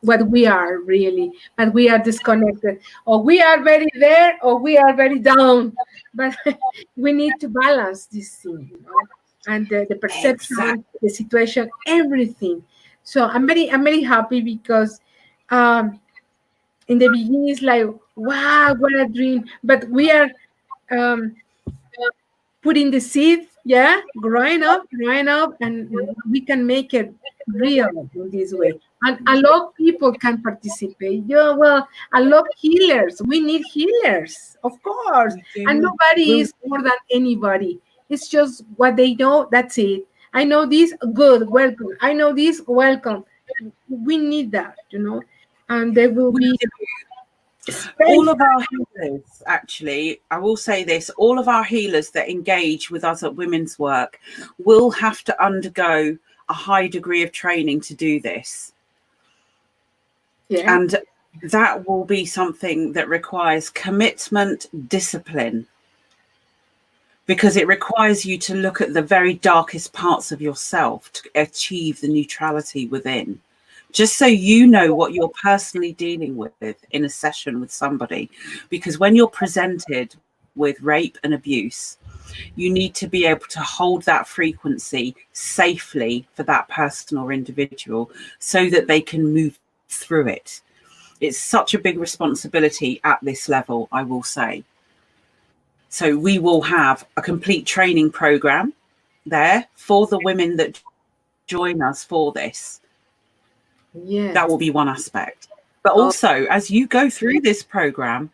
what we are really, but we are disconnected, or we are very there, or we are very down. But we need to balance this thing, and the perception, the situation, everything. So I'm very happy because in the beginning it's like, wow, what a dream. But we are putting the seed, yeah, growing up, and we can make it real in this way. And a lot of people can participate. Yeah, well, a lot of healers. We need healers, of course. And nobody is more than anybody. It's just what they know, that's it. I know this, good, welcome. I know this, welcome. We need that, and there will be... All of our healers, actually, I will say this, all of our healers that engage with us at women's work will have to undergo a high degree of training to do this. Yeah. And that will be something that requires commitment, discipline, because it requires you to look at the very darkest parts of yourself to achieve the neutrality within. Just so you know what you're personally dealing with in a session with somebody. Because when you're presented with rape and abuse, you need to be able to hold that frequency safely for that person or individual so that they can move through it. It's such a big responsibility at this level, I will say. So we will have a complete training program there for the women that join us for this. Yeah, that will be one aspect. But also, as you go through this program,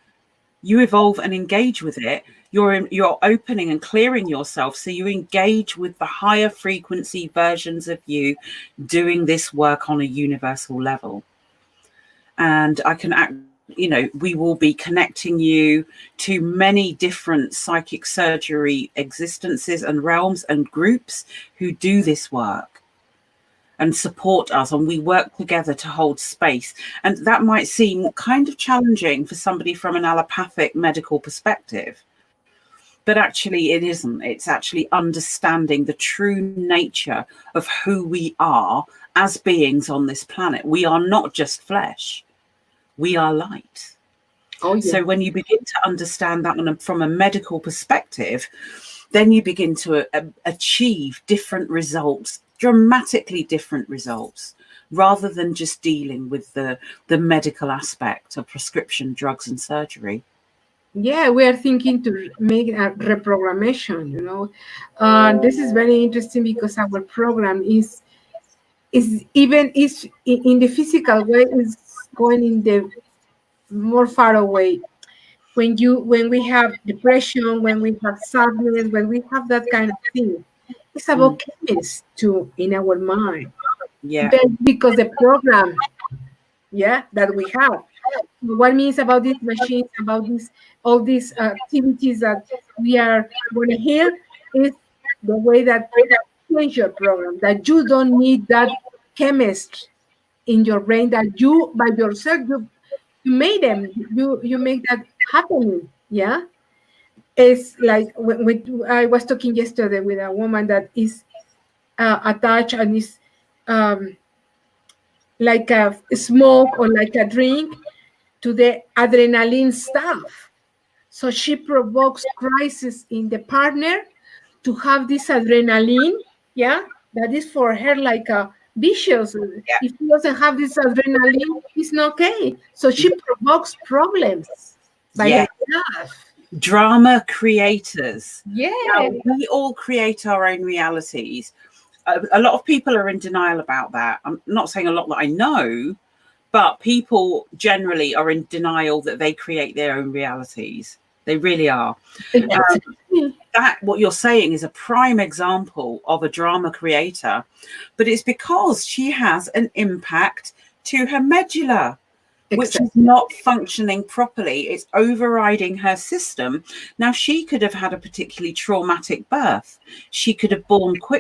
you evolve and engage with it. You're opening and clearing yourself, so you engage with the higher frequency versions of you doing this work on a universal level. And I can we will be connecting you to many different psychic surgery existences and realms and groups who do this work and support us, and we work together to hold space. And that might seem kind of challenging for somebody from an allopathic medical perspective, but actually it isn't. It's actually understanding the true nature of who we are as beings on this planet. We are not just flesh, we are light. Oh, yeah. So when you begin to understand that from a medical perspective, then you begin to achieve different results dramatically different results, rather than just dealing with the medical aspect of prescription drugs and surgery. Yeah, we are thinking to make a reprogrammation, you know. This is very interesting because our program is even is in the physical way is going in the more far away. When we have depression, when we have sadness, when we have that kind of thing, it's about chemistry too in our mind. Yeah. Because the program, yeah, that we have. What means about these machines, about this all these activities that we are going to hear is the way that change your program, that you don't need that chemist in your brain, that you by yourself you made them, you make that happening. Yeah, it's like when I was talking yesterday with a woman that is attached and is like a smoke or like a drink to the adrenaline stuff. So she provokes crisis in the partner to have this adrenaline, yeah, that is for her like a vicious. Yeah. If she doesn't have this adrenaline, it's not okay. So she provokes problems by herself. Drama creators. Yeah. Now, we all create our own realities. A lot of people are in denial about that. I'm not saying a lot that I know, but people generally are in denial that they create their own realities. They really are. That what you're saying is a prime example of a drama creator, but it's because she has an impact to her medulla, which is not functioning properly. It's overriding her system. Now, she could have had a particularly traumatic birth. She could have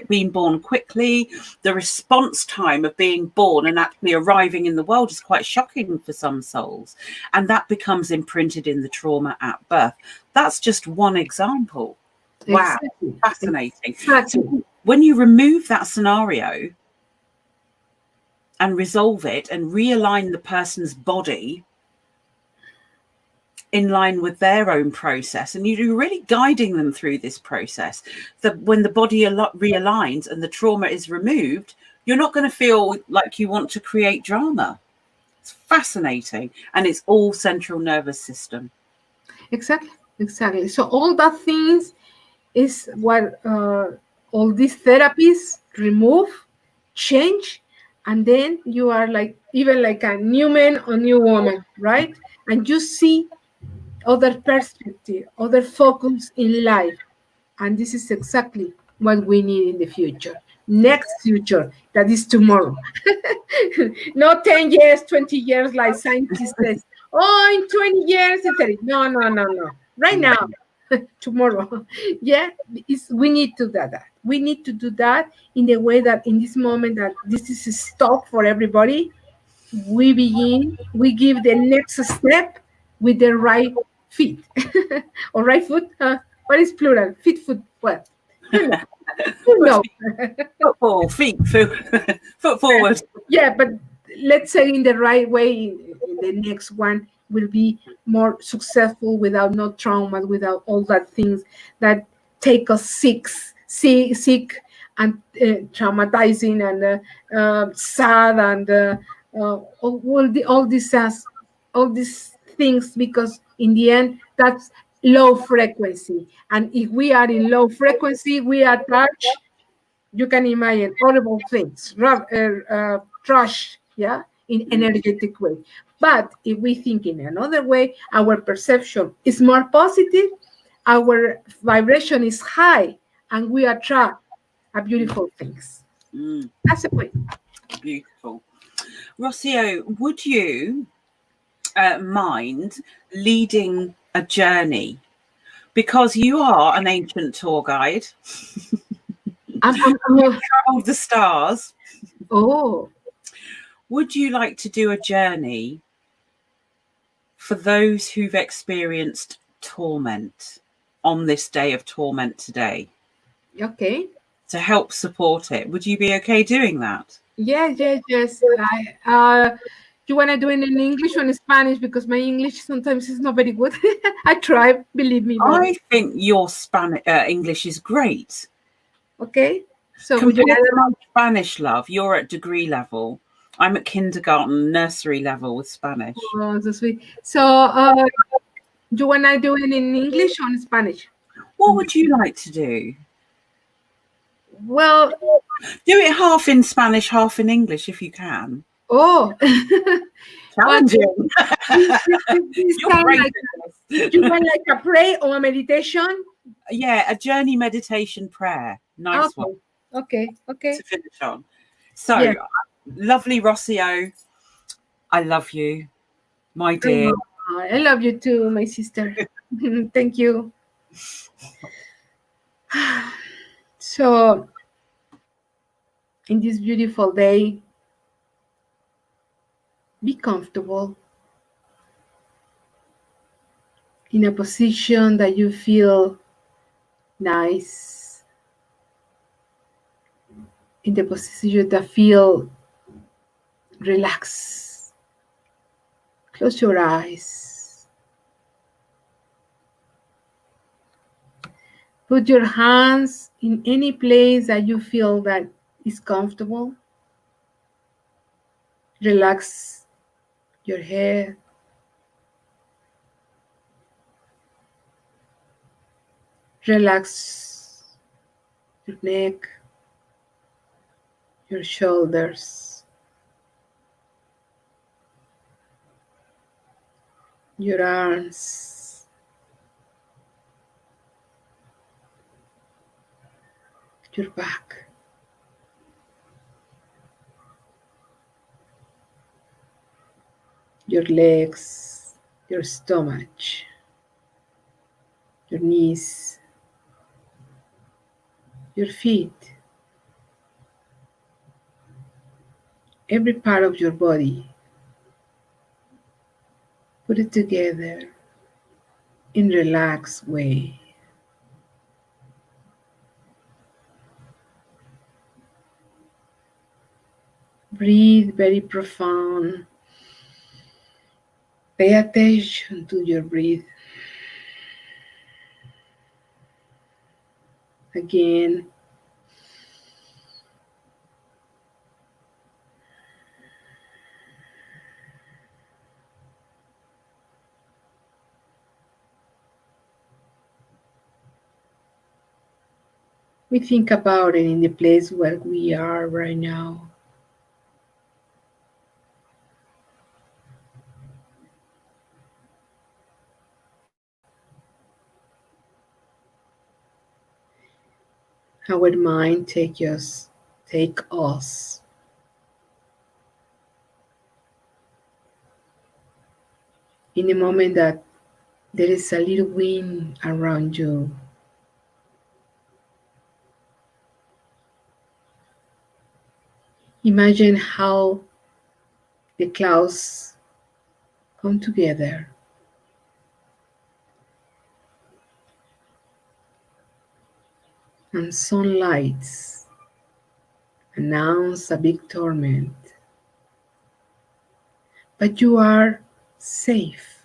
been born quickly. The response time of being born and actually arriving in the world is quite shocking for some souls. And that becomes imprinted in the trauma at birth. That's just one example. Wow. Fascinating. So when you remove that scenario and resolve it and realign the person's body in line with their own process, and you're really guiding them through this process, that when the body realigns and the trauma is removed, you're not going to feel like you want to create drama. It's fascinating. And it's all central nervous system. Exactly. So all that things is what all these therapies remove, change, and then you are like even like a new man or new woman, right? And you see other perspective, other focus in life. And this is exactly what we need in the future. Next future, that is tomorrow. Not 10 years, 20 years, like scientists say, oh, in 20 years, and 30. No. Right now, tomorrow. Yeah, we need to do that. We need to do that in the way that in this moment that this is a stop for everybody. We give the next step with the right feet or right foot. What is plural? Foot. What? No. Football, foot forward. Yeah, but let's say in the right way, in the next one will be more successful without no trauma, without all that things that take us sick and traumatizing and sad and all these things, because in the end that's low frequency, and if we are in low frequency, we attach, you can imagine, horrible things, trash, yeah, in energetic way. But if we think in another way, our perception is more positive, our vibration is high, and we attract beautiful things. That's the point. Beautiful. Rocio, would you mind leading a journey? Because you are an ancient tour guide. You've traveled the stars. Oh. Would you like to do a journey for those who've experienced torment on this day of torment today? Okay. To help support it. Would you be okay doing that? Yes. You want to do it in English or in Spanish? Because my English sometimes is not very good. I try, believe me. I think your English is great. Okay. So would you Compared to rather? my Spanish love, you're at degree level. I'm at kindergarten, nursery level with Spanish. Oh, so sweet. So you wanna do it in English or in Spanish? What would you like to do? Well, Do it half in Spanish, half in English if you can. oh, well, Challenging. this You're time great like at this. you want like a pray or a meditation? Yeah, a journey meditation prayer. Nice one Okay. to finish on. So, Yeah. lovely Rocio, I love you, my dear. Oh, I love you too, my sister. Thank you. So, in this beautiful day, be comfortable in a position that you feel nice, in the position that feel relaxed. Close your eyes. Put your hands in any place that you feel that is comfortable. Relax your head. Relax your neck, your shoulders, your arms, your back. Your legs, your stomach, your knees, your feet, every part of your body. Put it together in a relaxed way. Breathe very profound. Pay attention to your breath. Again, we think about it in the place where we are right now. Our mind take us in a moment that there is a little wind around you. Imagine how the clouds come together and sunlight announce a big torment. But you are safe.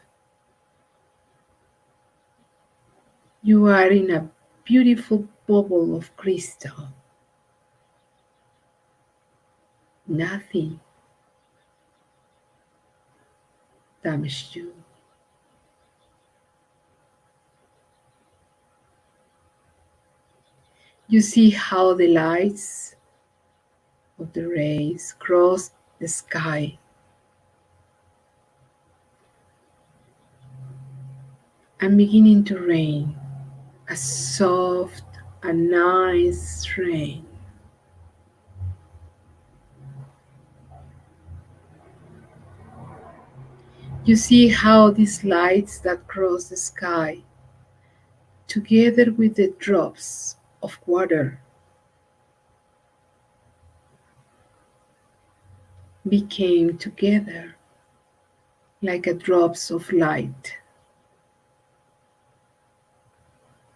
You are in a beautiful bubble of crystal. Nothing damaged you. You see how the lights of the rays cross the sky and beginning to rain, a soft and nice rain. You see how these lights that cross the sky, together with the drops of water, became together like a drops of light.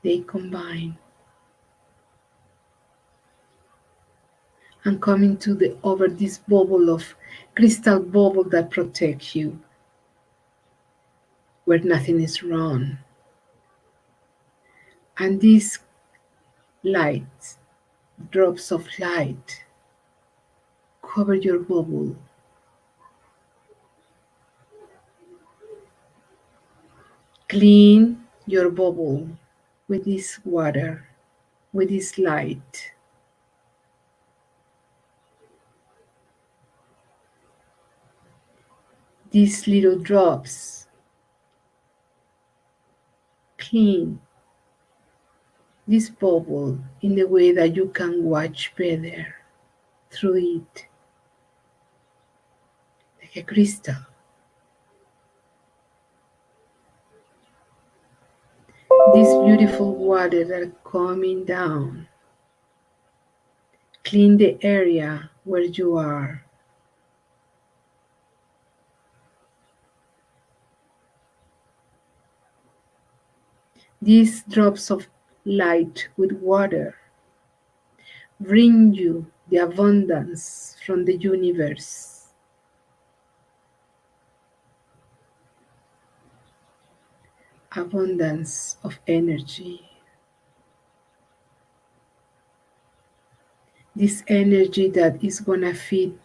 They combine and come into the over this bubble of crystal bubble that protects you, where nothing is wrong. And these lights drops of light cover your bubble. Clean your bubble with this water, with this light. These little drops clean this bubble in the way that you can watch better through it, like a crystal. This beautiful water that are coming down, clean the area where you are. These drops of light with water bring you the abundance from the universe. Abundance of energy. This energy that is gonna feed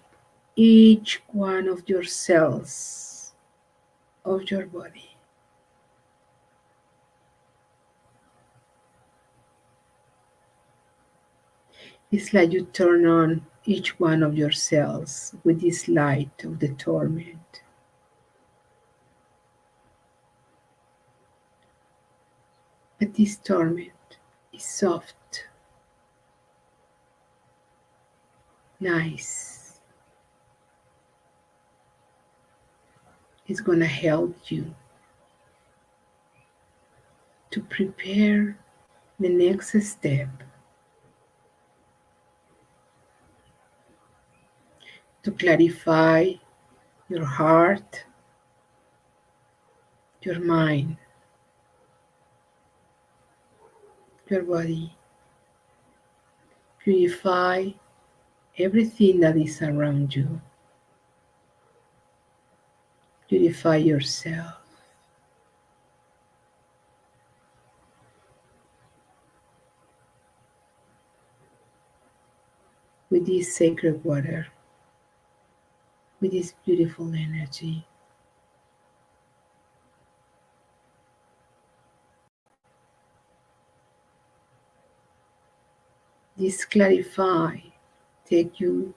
each one of your cells of your body. It's like you turn on each one of your cells with this light of the torment. But this torment is soft, nice. It's gonna help you to prepare the next step, to clarify your heart, your mind, your body. Purify everything that is around you. Purify yourself. With this sacred water, with this beautiful energy. This clarify take you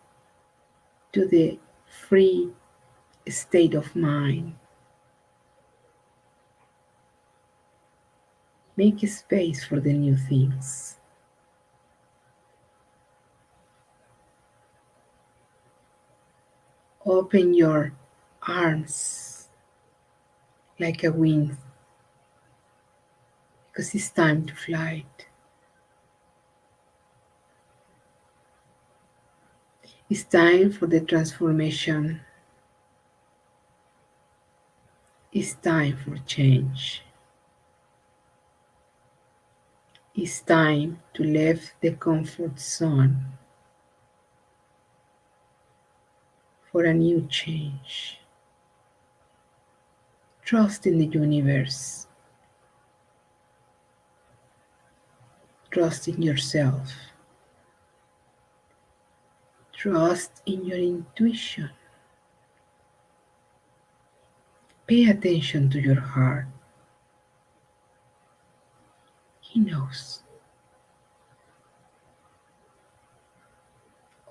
to the free state of mind. Make space for the new things. Open your arms like a wing, because it's time to fly. It's time for the transformation. It's time for change. It's time to leave the comfort zone for a new change. Trust in the universe. Trust in yourself. Trust in your intuition. Pay attention to your heart. He knows.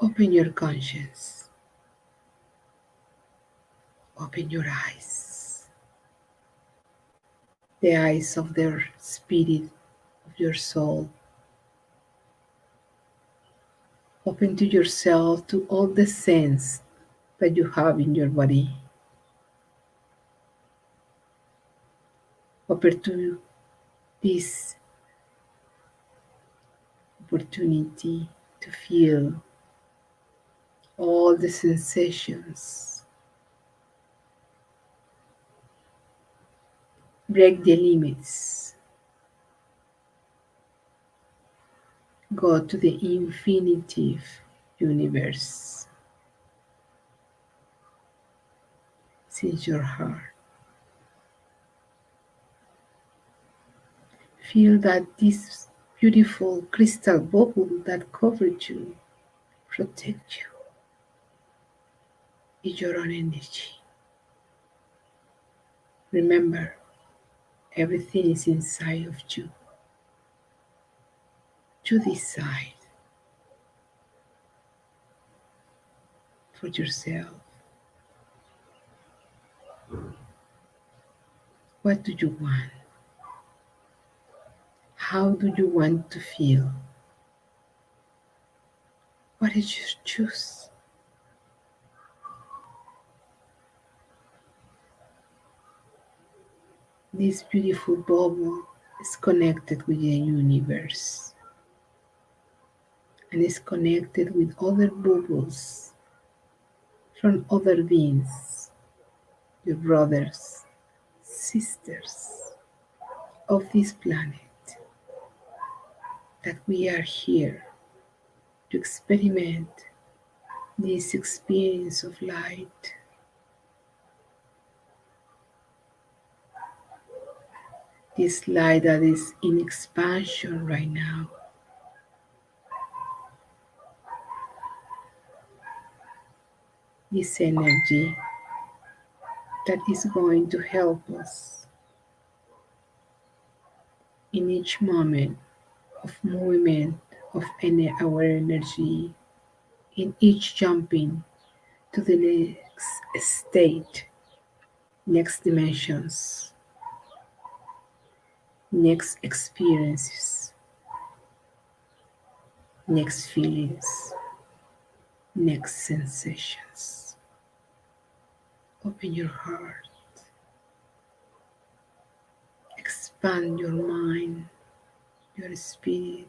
Open your conscience. Open your eyes. The eyes of their spirit, of your soul. Open to yourself, to all the sense that you have in your body. Open to this opportunity to feel all the sensations. Break the limits. Go to the infinitive universe. Since your heart. Feel that this beautiful crystal bubble that covers you, protects you, is your own energy. Remember, everything is inside of you. You decide for yourself. What do you want? How do you want to feel? What is your choice? This beautiful bubble is connected with the universe and is connected with other bubbles from other beings, your brothers, sisters of this planet, that we are here to experiment this experience of light. This light that is in expansion right now. This energy that is going to help us in each moment of movement of our energy, in each jumping to the next state, next dimensions, next experiences, next feelings, next sensations. Open your heart, expand your mind, your spirit.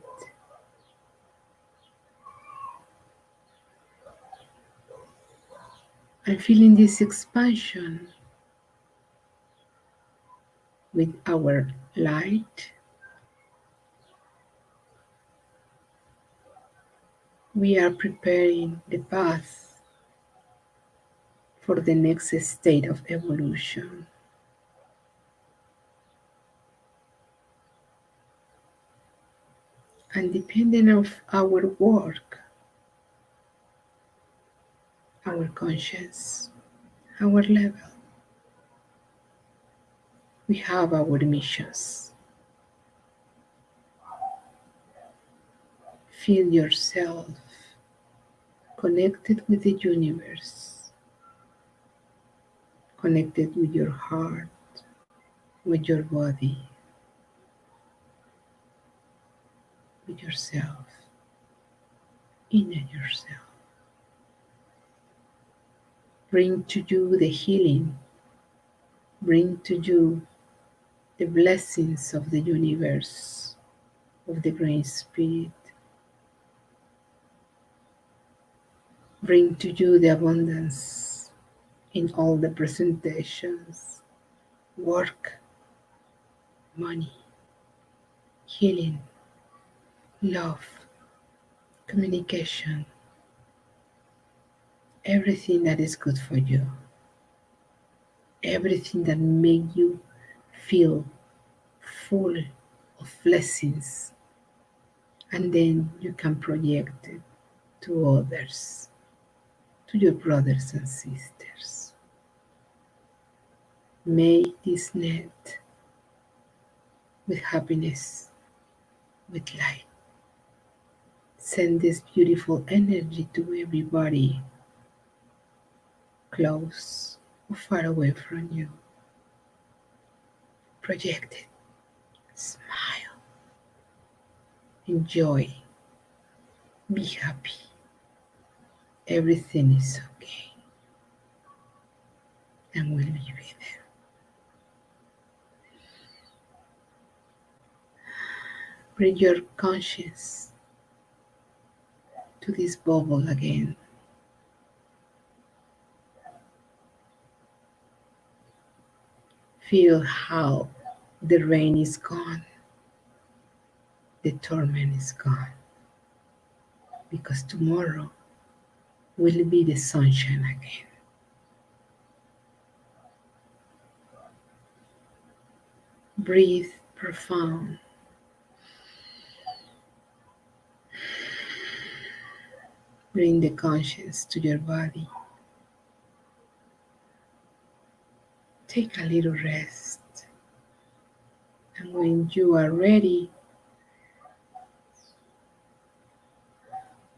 And feeling this expansion with our light, we are preparing the path for the next state of evolution. And depending on our work, our conscience, our level, we have our missions. Feel yourself connected with the universe, connected with your heart, with your body, with yourself, inner yourself. Bring to you the healing, bring to you the blessings of the universe, of the Great Spirit. Bring to you the abundance in all the presentations, work, money, healing, love, communication, everything that is good for you, everything that makes you feel full of blessings, and then you can project it to others, to your brothers and sisters. May this net with happiness, with light, send this beautiful energy to everybody close or far away from you. Project it, smile, enjoy, be happy. Everything is okay, and we'll be there. Bring your conscience to this bubble again. Feel how the rain is gone, the torment is gone, because tomorrow will be the sunshine again. Breathe profound. Bring the conscience to your body. Take a little rest. And when you are ready,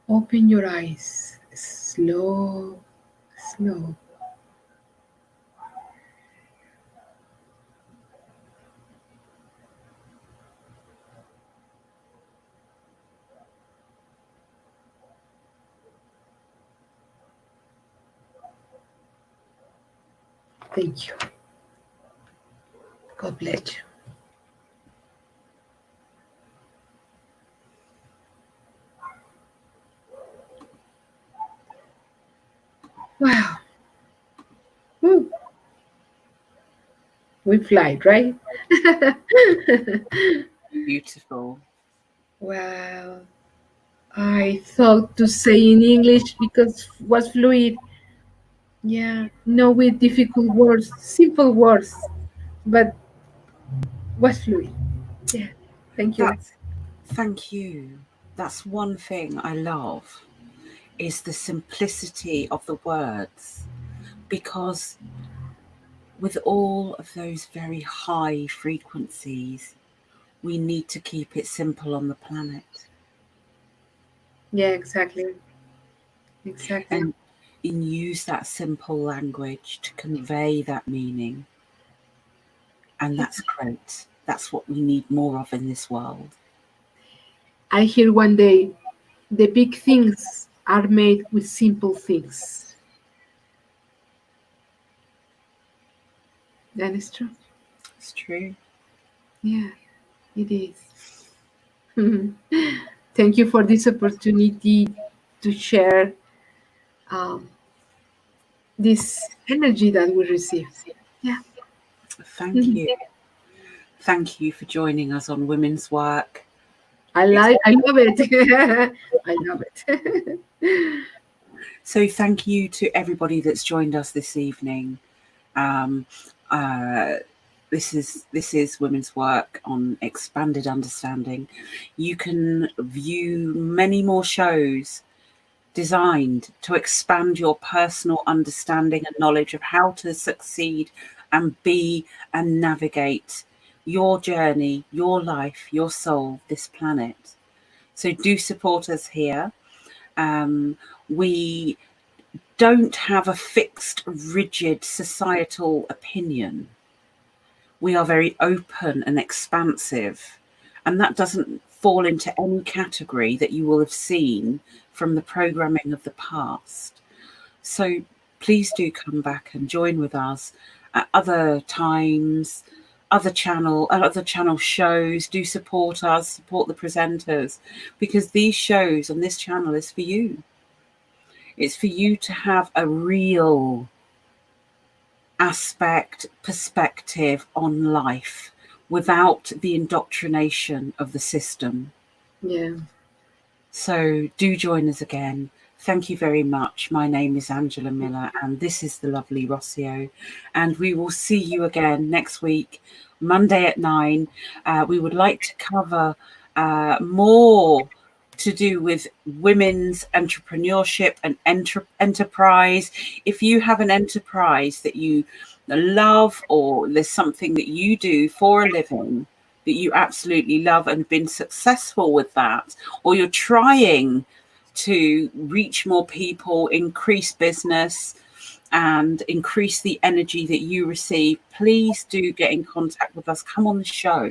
open your eyes. Slow, slow. Thank you. God bless you. Wow. Woo. We fly, right? Beautiful. Wow. I thought to say in English because it was fluid. Yeah, no with difficult words, simple words, but was fluid. Yeah, thank you. Thank you. That's one thing I love, is the simplicity of the words, because with all of those very high frequencies, we need to keep it simple on the planet. Yeah, exactly. Exactly. And use that simple language to convey that meaning. And that's great. That's what we need more of in this world. I hear one day, the big things are made with simple things. That is true. It's true. Yeah, it is. Thank you for this opportunity to share this energy that we receive. Yeah. Thank you. Thank you for joining us on Women's Work. I love it. I love it. So thank you to everybody that's joined us this evening. This is Women's Work on Expanded Understanding. You can view many more shows designed to expand your personal understanding and knowledge of how to succeed and be and navigate your journey, your life, your soul, this planet. So do support us here. We don't have a fixed, rigid societal opinion. We are very open and expansive, and that doesn't fall into any category that you will have seen from the programming of the past. So please do come back and join with us at other times, other channel shows. Do support us, support the presenters, because these shows on this channel is for you. It's for you to have a real perspective on life without the indoctrination of the system. Yeah. So do join us again. Thank you very much. My name is Angela Miller, and this is the lovely Rocio. And we will see you again next week, Monday at 9. We would like to cover more to do with women's entrepreneurship and enterprise. If you have an enterprise that you love, or there's something that you do for a living that you absolutely love and been successful with that, or you're trying to reach more people, increase business and increase the energy that you receive, please do get in contact with us. Come on the show.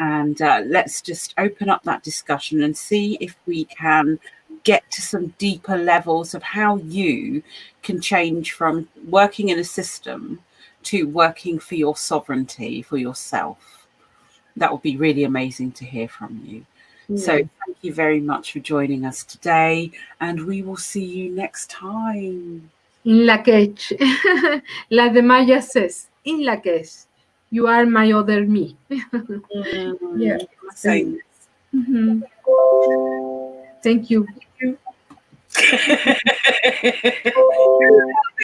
And let's just open up that discussion and see if we can get to some deeper levels of how you can change from working in a system to working for your sovereignty, for yourself. That would be really amazing to hear from you. So thank you very much for joining us today, and we will see you next time. In Lakesh, like the Maya says, in Lakesh, you are my other me. Yeah. Same. Thank you.